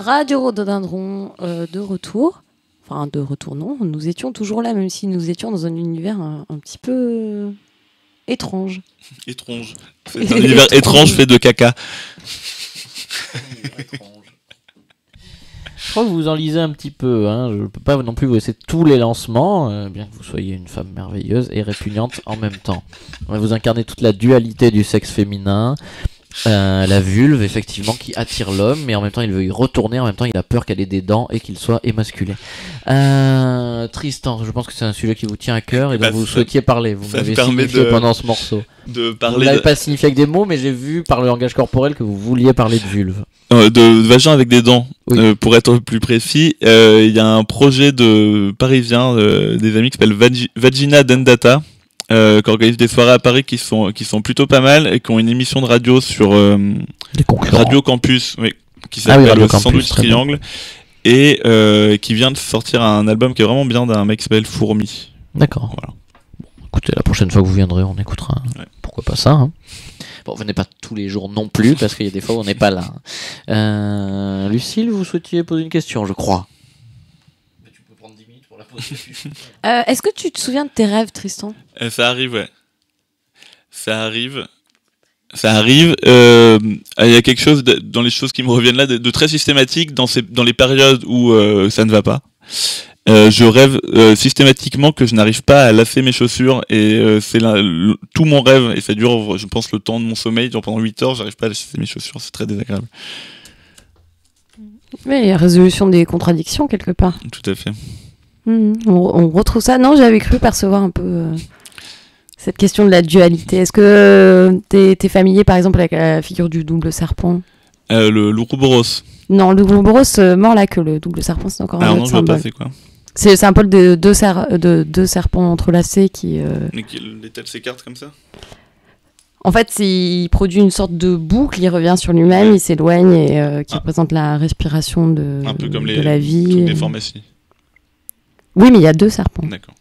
Radio Rhododendron de retour. Enfin, de retour, non. Nous étions toujours là, même si nous étions dans un univers un petit peu étrange. Étrange. C'est un univers étrange fait de caca. Je crois que vous en lisez un petit peu. Hein. Je ne peux pas non plus vous laisser tous les lancements, bien que vous soyez une femme merveilleuse et répugnante en même temps. Vous incarnez toute la dualité du sexe féminin. La vulve effectivement qui attire l'homme, mais en même temps il veut y retourner, en même temps il a peur qu'elle ait des dents et qu'il soit émasculé. Tristan, je pense que c'est un sujet qui vous tient à cœur et dont vous souhaitiez parler. Vous m'avez signifié pendant ce morceau. Vous ne l'avez pas signifié avec des mots, mais j'ai vu par le langage corporel que vous vouliez parler de vulve. De vagin avec des dents, oui. Pour être plus précis. Il y a un projet de parisien, des amis qui s'appelle Vagina Dendata. qui organise des soirées à Paris qui sont plutôt pas mal et qui ont une émission de radio sur Radio Campus, oui, qui s'appelle Sandwich Triangle, et qui vient de sortir un album qui est vraiment bien d'un mec qui s'appelle Fourmi. D'accord. Voilà. Bon, écoutez, la prochaine fois que vous viendrez, on écoutera. Pourquoi pas ça, hein. Bon, venez pas tous les jours non plus, parce qu'il y a des fois où on n'est pas là. Lucille, vous souhaitiez poser une question, je crois. Tu peux prendre 10 minutes pour la poser. Est-ce que tu te souviens de tes rêves, Tristan ? Ça arrive, ouais. Ça arrive. Il y a quelque chose dans les choses qui me reviennent là de très systématique dans les périodes où ça ne va pas. Je rêve systématiquement que je n'arrive pas à lasser mes chaussures et c'est tout mon rêve et ça dure, je pense, le temps de mon sommeil. Genre pendant 8 heures, j'arrive pas à lasser mes chaussures, c'est très désagréable. Mais il y a résolution des contradictions quelque part. Tout à fait. On retrouve ça. Non, j'avais cru percevoir un peu cette question de la dualité. Est-ce que t'es familier par exemple avec la figure du double serpent ? Le l'Ouroboros. Non, le l'Ouroboros, mort là que le double serpent, c'est encore un autre symbole. Pas, c'est quoi ? C'est un symbole de deux serpents entrelacés qui... Mais les têtes s'écartent comme ça ? En fait, il produit une sorte de boucle, il revient sur lui-même, il s'éloigne et qui représente la respiration de un peu comme de la vie. Des pharmacies. Oui, mais il y a deux serpents. D'accord.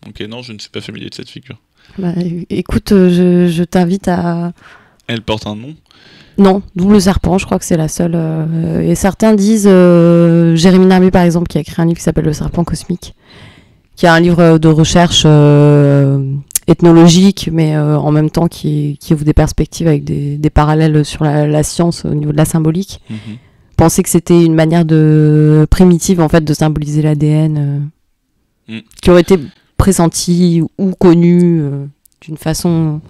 Ok, non, je ne suis pas familier de cette figure. Bah, écoute, je t'invite à... Elle porte un nom ? Non, double serpent, je crois que c'est la seule. Et certains disent, Jérémy Narby par exemple, qui a écrit un livre qui s'appelle Le Serpent Cosmique, qui est un livre de recherche ethnologique, mais en même temps qui ouvre des perspectives avec des parallèles sur la science au niveau de la symbolique. Penser que c'était une manière primitive en fait de symboliser l'ADN, qui aurait été pressenti ou connu d'une façon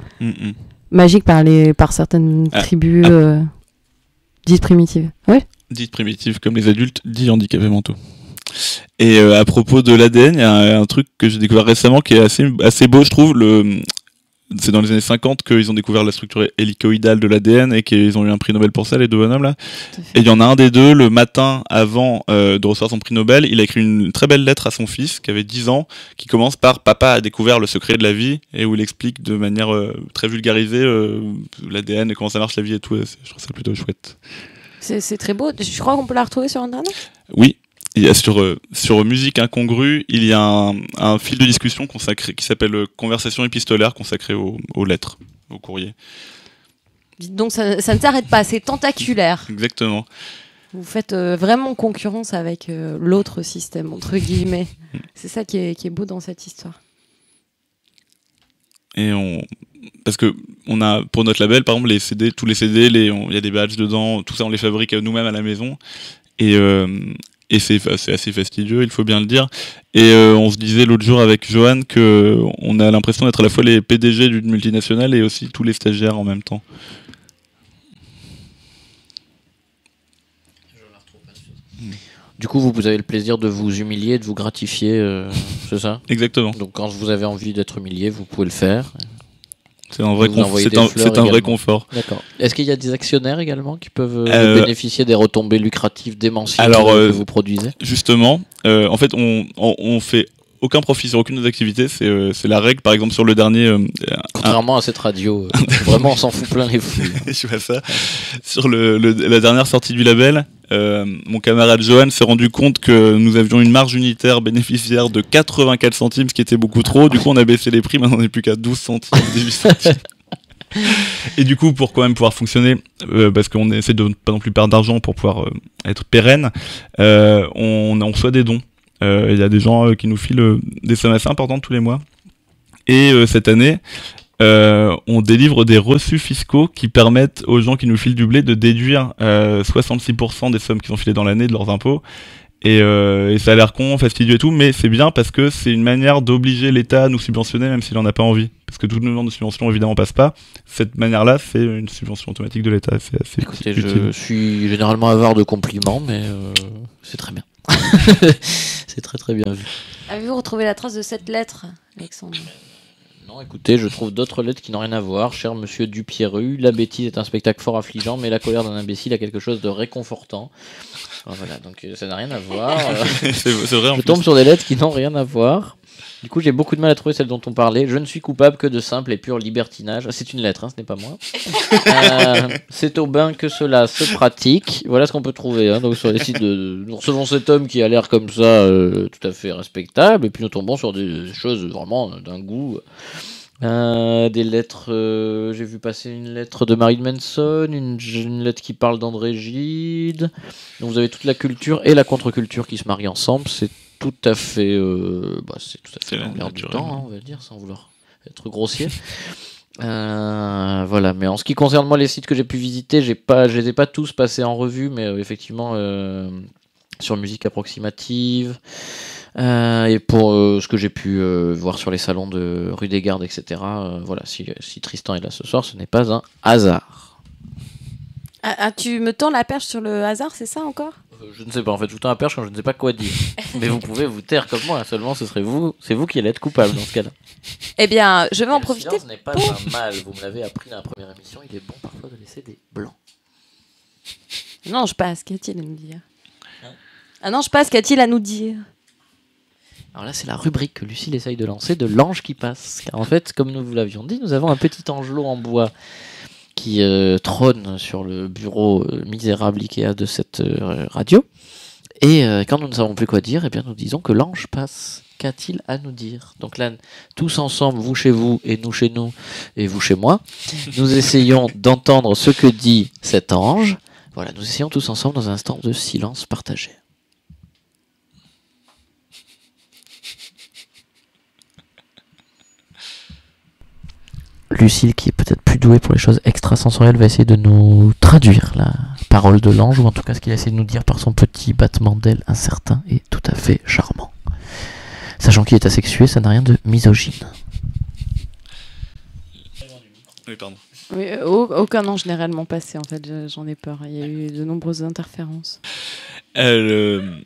magique par certaines tribus dites primitives. Oui. Dites primitives comme les adultes, dits handicapés mentaux. Et à propos de l'ADN, il y a un truc que j'ai découvert récemment qui est assez beau, je trouve. C'est dans les années 50 qu'ils ont découvert la structure hélicoïdale de l'ADN et qu'ils ont eu un prix Nobel pour ça, les deux bonhommes là. Et il y en a un des deux, le matin avant de recevoir son prix Nobel, il a écrit une très belle lettre à son fils qui avait 10 ans, qui commence par « Papa a découvert le secret de la vie » et où il explique de manière très vulgarisée l'ADN et comment ça marche la vie et tout. Je trouve ça plutôt chouette. C'est très beau. Je crois qu'on peut la retrouver sur Internet ? Oui. Il y a sur Musique Incongrue, il y a un fil de discussion consacré qui s'appelle Conversation épistolaire consacrée aux lettres, aux courriers. Donc ça ne s'arrête pas, c'est tentaculaire. Exactement. Vous faites vraiment concurrence avec l'autre système, entre guillemets. C'est ça qui est beau dans cette histoire. Et parce que on a pour notre label, par exemple, les CD, tous les CD, il y a des badges dedans, tout ça on les fabrique nous-mêmes à la maison. Et c'est assez fastidieux, il faut bien le dire. Et on se disait l'autre jour avec Johan qu'on a l'impression d'être à la fois les PDG d'une multinationale et aussi tous les stagiaires en même temps. Du coup, vous avez le plaisir de vous humilier, de vous gratifier, c'est ça ? Exactement. Donc quand vous avez envie d'être humilié, vous pouvez le faire. C'est un vrai confort. D'accord. Est-ce qu'il y a des actionnaires également qui peuvent bénéficier des retombées lucratives démentielles que vous produisez ? Justement, en fait, on fait aucun profit sur aucune de nos activités. C'est la règle, par exemple, sur le dernier... Contrairement à cette radio, vraiment on s'en fout plein les fouilles. Je vois ça. Sur la dernière sortie du label, mon camarade Johan s'est rendu compte que nous avions une marge unitaire bénéficiaire de 84 centimes, ce qui était beaucoup trop. Du coup, on a baissé les prix, maintenant on n'est plus qu'à 12 centimes, 18 centimes. Et du coup, pour quand même pouvoir fonctionner, parce qu'on essaie de pas non plus perdre d'argent pour pouvoir être pérenne, on reçoit des dons. Il y a des gens qui nous filent des sommes assez importantes tous les mois. Et cette année, on délivre des reçus fiscaux qui permettent aux gens qui nous filent du blé de déduire 66% des sommes qu'ils ont filées dans l'année de leurs impôts. Et ça a l'air con, fastidieux et tout, mais c'est bien parce que c'est une manière d'obliger l'État à nous subventionner même s'il n'en a pas envie. Parce que toutes nos demandes de subvention évidemment passent pas. Cette manière-là, c'est une subvention automatique de l'État. C'est assez Écoutez, je suis généralement avare de compliments, mais c'est très bien. C'est très très bien vu. Avez-vous retrouvé la trace de cette lettre, Alexandre ? Non, écoutez, je trouve d'autres lettres qui n'ont rien à voir. Cher monsieur Dupierru, la bêtise est un spectacle fort affligeant, mais la colère d'un imbécile a quelque chose de réconfortant. Voilà, donc ça n'a rien à voir. C'est vrai, je tombe sur des lettres qui n'ont rien à voir. Du coup, j'ai beaucoup de mal à trouver celle dont on parlait. Je ne suis coupable que de simple et pur libertinage. C'est une lettre, hein, ce n'est pas moi. C'est au bain que cela se pratique. Voilà ce qu'on peut trouver. Hein. Donc sur les sites nous recevons cet homme qui a l'air comme ça, tout à fait respectable, et puis nous tombons sur des choses vraiment d'un goût. Des lettres, j'ai vu passer une lettre de Marilyn Manson, une lettre qui parle d'André Gide. Donc vous avez toute la culture et la contre-culture qui se marient ensemble. C'est tout à fait, l'air du temps, hein, on va dire, sans vouloir être grossier. Voilà, mais en ce qui concerne moi les sites que j'ai pu visiter, je les ai pas tous passés en revue, mais effectivement sur musique approximative. Et pour ce que j'ai pu voir sur les salons de rue des Gardes, etc. Voilà, si Tristan est là ce soir, ce n'est pas un hasard. Tu me tends la perche sur le hasard, c'est ça encore ? Je ne sais pas, en fait, je vous tends la perche quand je ne sais pas quoi dire. Mais vous pouvez vous taire comme moi, seulement c'est vous qui allez être coupable dans ce cas-là. Eh bien, je vais en profiter. Le silence n'est pas un mal, vous me l'avez appris dans la première émission, il est bon parfois de laisser des blancs. Non, je passe, qu'a-t-il à nous dire ? Non, je passe, qu'a-t-il à nous dire ? Alors là, c'est la rubrique que Lucille essaye de lancer de l'ange qui passe. Car en fait, comme nous vous l'avions dit, nous avons un petit angelot en bois qui trône sur le bureau misérable Ikea de cette radio. Et quand nous ne savons plus quoi dire, eh bien, nous disons que l'ange passe. Qu'a-t-il à nous dire ? Donc là, tous ensemble, vous chez vous, et nous chez nous, et vous chez moi, nous essayons d'entendre ce que dit cet ange. Voilà, nous essayons tous ensemble dans un instant de silence partagé. Lucille, qui est peut-être plus douée pour les choses extrasensorielles, va essayer de nous traduire la parole de l'ange, ou en tout cas ce qu'il a essayé de nous dire par son petit battement d'aile incertain et tout à fait charmant. Sachant qu'il est asexué, ça n'a rien de misogyne. Oui, pardon. Oui, aucun ange n'est réellement passé, en fait, j'en ai peur. Il y a eu de nombreuses interférences. Le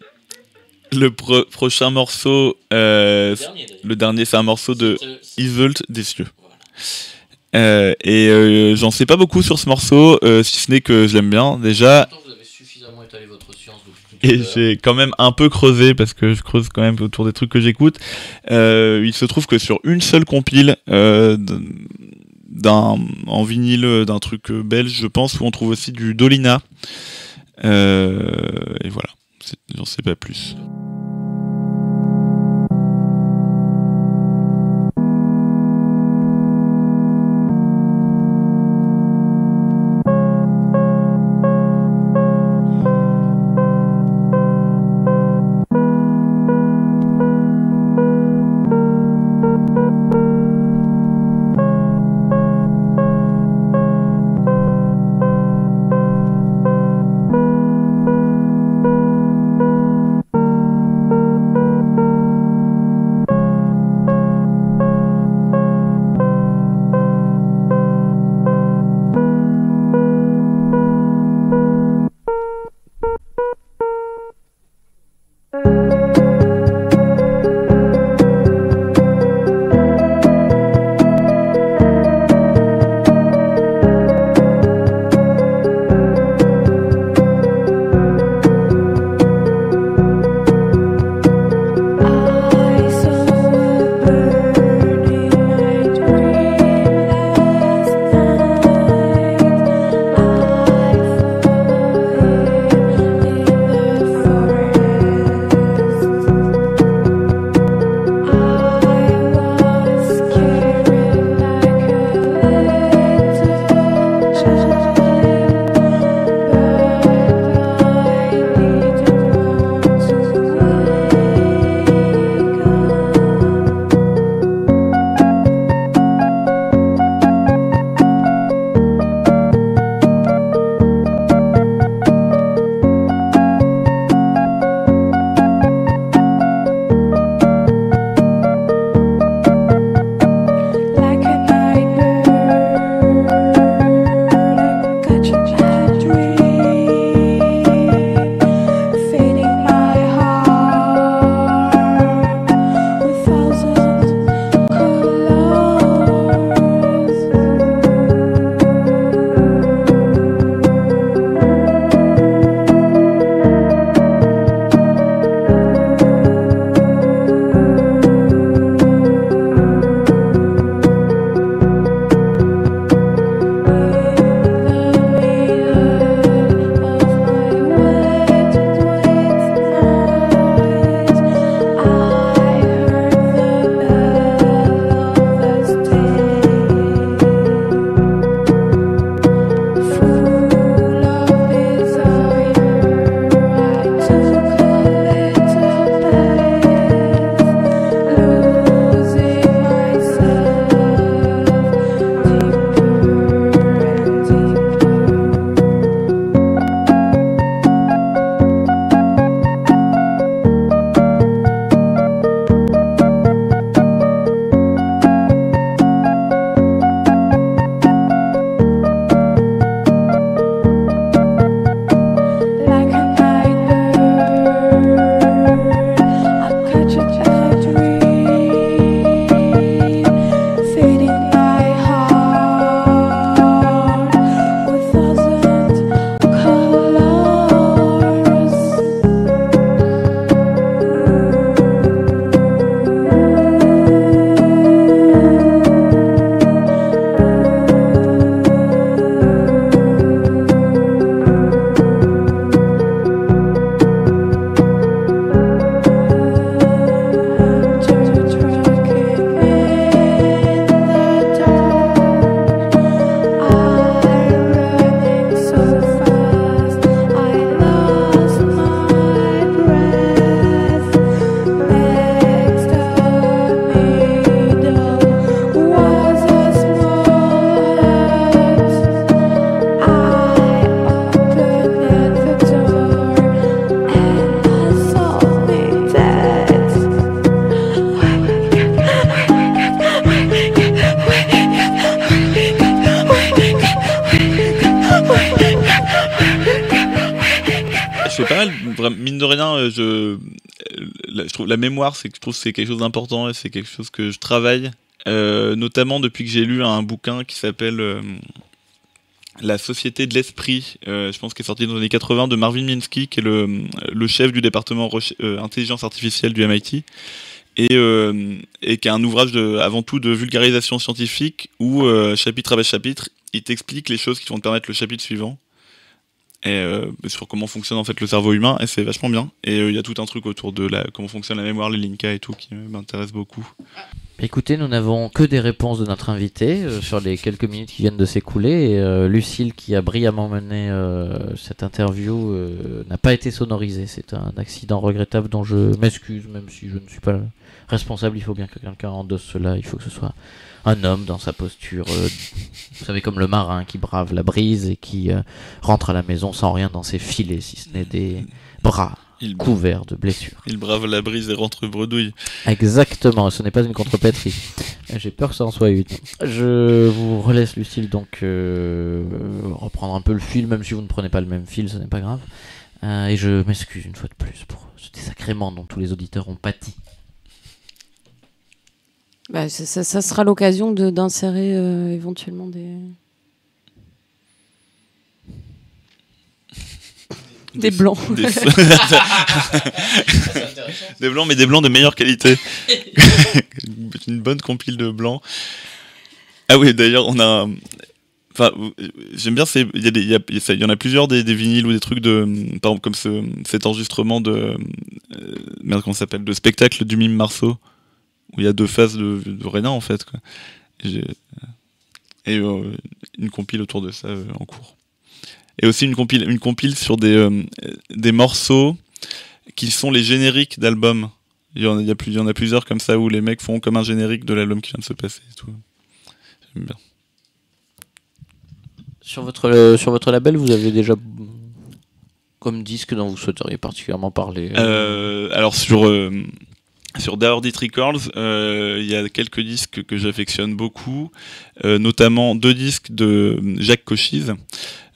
prochain morceau, le dernier, c'est un morceau de Iseult des cieux. J'en sais pas beaucoup sur ce morceau, si ce n'est que je l'aime bien déjà. Vous avez suffisamment étalé votre science. Et j'ai quand même un peu creusé, parce que je creuse quand même autour des trucs que j'écoute. Il se trouve que sur une seule compile, en vinyle d'un truc belge, je pense, où on trouve aussi du Dolina. Et voilà, j'en sais pas plus. fais pas mal. Mine de rien, je trouve la mémoire, je trouve que c'est quelque chose d'important et c'est quelque chose que je travaille, notamment depuis que j'ai lu un bouquin qui s'appelle La Société de l'Esprit, je pense qu'il est sorti dans les années 80, de Marvin Minsky, qui est le chef du département intelligence artificielle du MIT. Et qui est un ouvrage avant tout de vulgarisation scientifique où, chapitre après chapitre, il t'explique les choses qui vont te permettre le chapitre suivant. Et sur comment fonctionne en fait le cerveau humain, et c'est vachement bien. Et il y a tout un truc autour de comment fonctionne la mémoire, les Linka et tout, qui m'intéresse beaucoup. Écoutez, nous n'avons que des réponses de notre invité sur les quelques minutes qui viennent de s'écouler. Et Lucille, qui a brillamment mené cette interview, n'a pas été sonorisée. C'est un accident regrettable dont je m'excuse, même si je ne suis pas responsable. Il faut bien que quelqu'un endosse cela. Il faut que ce soit un homme dans sa posture, vous savez, comme le marin qui brave la brise et qui rentre à la maison sans rien dans ses filets, si ce n'est des bras couverts de blessures. Il brave la brise et rentre bredouille. Exactement, ce n'est pas une contrepétrie. J'ai peur que ça en soit une. Je vous relaisse, Lucille, donc reprendre un peu le fil, même si vous ne prenez pas le même fil, ce n'est pas grave. Et je m'excuse une fois de plus pour ce désagrément dont tous les auditeurs ont pâti. Bah, ça sera l'occasion d'insérer éventuellement des blancs. Des blancs, mais des blancs de meilleure qualité. Une bonne compile de blancs. Ah oui, d'ailleurs, on a... Enfin, j'aime bien, il y en a plusieurs des vinyles ou des trucs par exemple, comme cet enregistrement de... merde, comment ça s'appelle, de spectacle du Mime Marceau, où il y a 2 phases de Rénin, en fait, quoi. Et une compile autour de ça en cours. Et aussi une compile sur des morceaux qui sont les génériques d'albums. Il y en a plusieurs comme ça où les mecs font comme un générique de l'album qui vient de se passer et tout. J'aime bien. Sur votre label, vous avez déjà comme disque dont vous souhaiteriez particulièrement parler Alors sur Daordit Records, il y a quelques disques que j'affectionne beaucoup, notamment 2 disques de Jacques Cochise.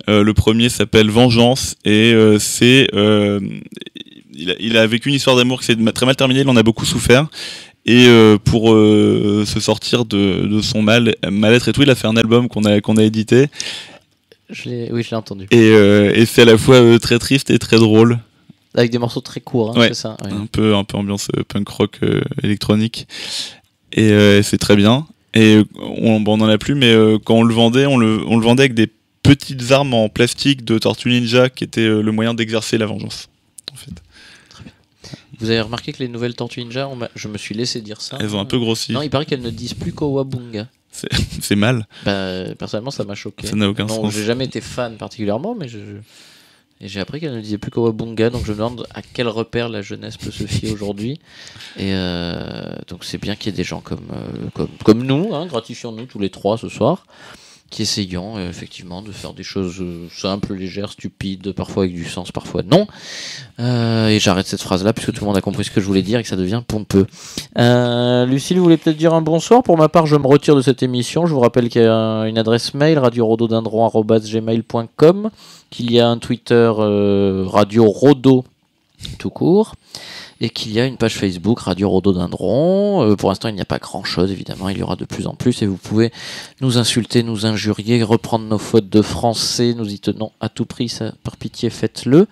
Le premier s'appelle Vengeance et il a vécu une histoire d'amour qui s'est très mal terminée, il en a beaucoup souffert. Et pour se sortir de son mal-être et tout, il a fait un album qu'on a édité. Oui, je l'ai entendu. Et c'est à la fois très triste et très drôle. Avec des morceaux très courts, hein, ouais, c'est ça. Ouais. Un peu ambiance punk rock électronique. Et c'est très bien. Et on n'en a plus, mais quand on le vendait, on le vendait avec des petites armes en plastique de Tortue Ninja, qui était le moyen d'exercer la vengeance, en fait. Très bien. Vous avez remarqué que les nouvelles Tortues Ninja, je me suis laissé dire ça. Elles ont un peu grossi. Non, il paraît qu'elles ne disent plus Kowabunga. C'est mal. Bah, personnellement, ça m'a choqué. Ça n'a aucun sens. J'ai jamais été fan particulièrement, mais et j'ai appris qu'elle ne disait plus Kowabunga, donc je me demande à quel repère la jeunesse peut se fier aujourd'hui. Et donc c'est bien qu'il y ait des gens comme nous, hein, gratifions-nous tous les 3 ce soir, qui essayons effectivement de faire des choses simples, légères, stupides, parfois avec du sens, parfois non. Et j'arrête cette phrase-là puisque tout le monde a compris ce que je voulais dire et que ça devient pompeux. Lucille, vous voulez peut-être dire un bonsoir? Pour ma part, je me retire de cette émission. Je vous rappelle qu'il y a une adresse mail, radiorododendron@gmail.com, qu'il y a un Twitter Radio Rodo tout court, et qu'il y a une page Facebook Radio Rododendron. Pour l'instant, il n'y a pas grand-chose, évidemment, il y aura de plus en plus, et vous pouvez nous insulter, nous injurier, reprendre nos fautes de français, nous y tenons à tout prix, ça, par pitié, faites-le.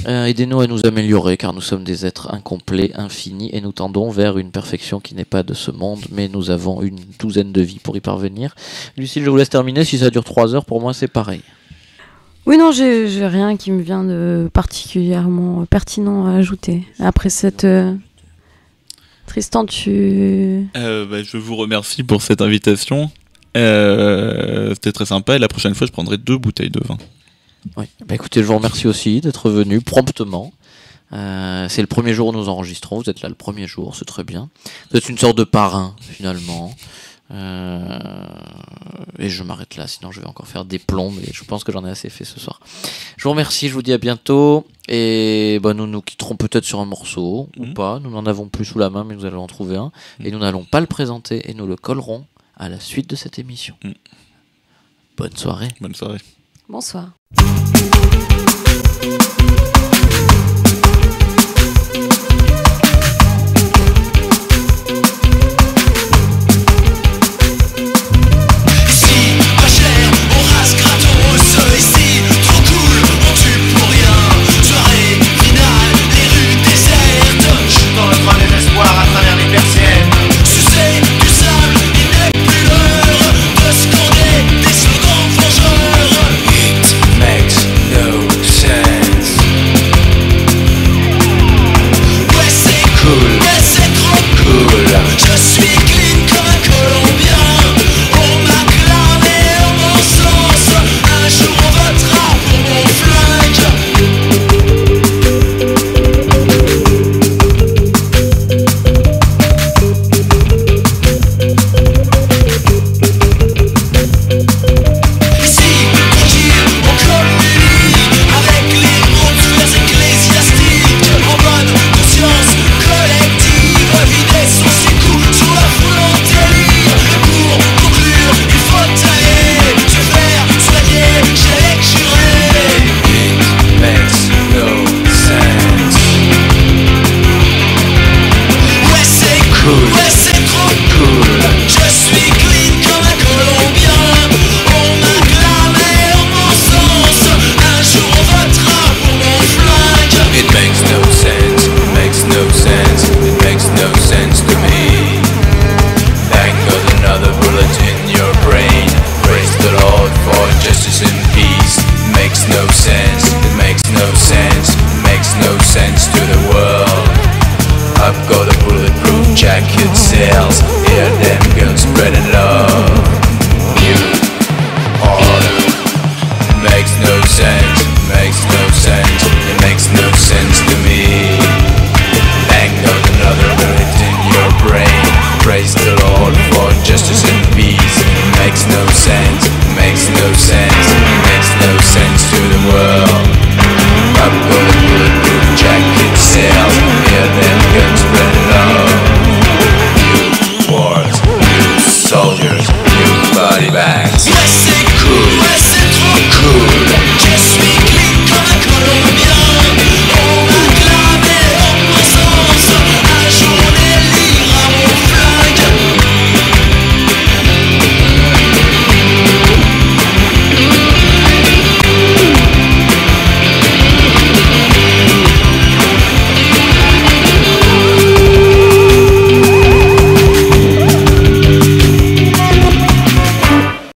Aidez-nous à nous améliorer, car nous sommes des êtres incomplets, infinis, et nous tendons vers une perfection qui n'est pas de ce monde, mais nous avons une 12aine de vies pour y parvenir. Lucille, je vous laisse terminer, si ça dure 3 heures, pour moi c'est pareil. Oui, non, j'ai rien qui me vient de particulièrement pertinent à ajouter. Après cette... Tristan, je vous remercie pour cette invitation. C'était très sympa, et la prochaine fois, je prendrai 2 bouteilles de vin. Oui. Écoutez, je vous remercie aussi d'être venu promptement. C'est le premier jour où nous enregistrons. Vous êtes là le premier jour, c'est très bien. Vous êtes une sorte de parrain, finalement. Et je m'arrête là, sinon je vais encore faire des plombs, mais je pense que j'en ai assez fait ce soir. Je vous remercie, je vous dis à bientôt, et nous nous quitterons peut-être sur un morceau ou pas, nous n'en avons plus sous la main, mais nous allons en trouver un, et nous n'allons pas le présenter, et nous le collerons à la suite de cette émission. Bonne soirée. Bonne soirée. Bonsoir.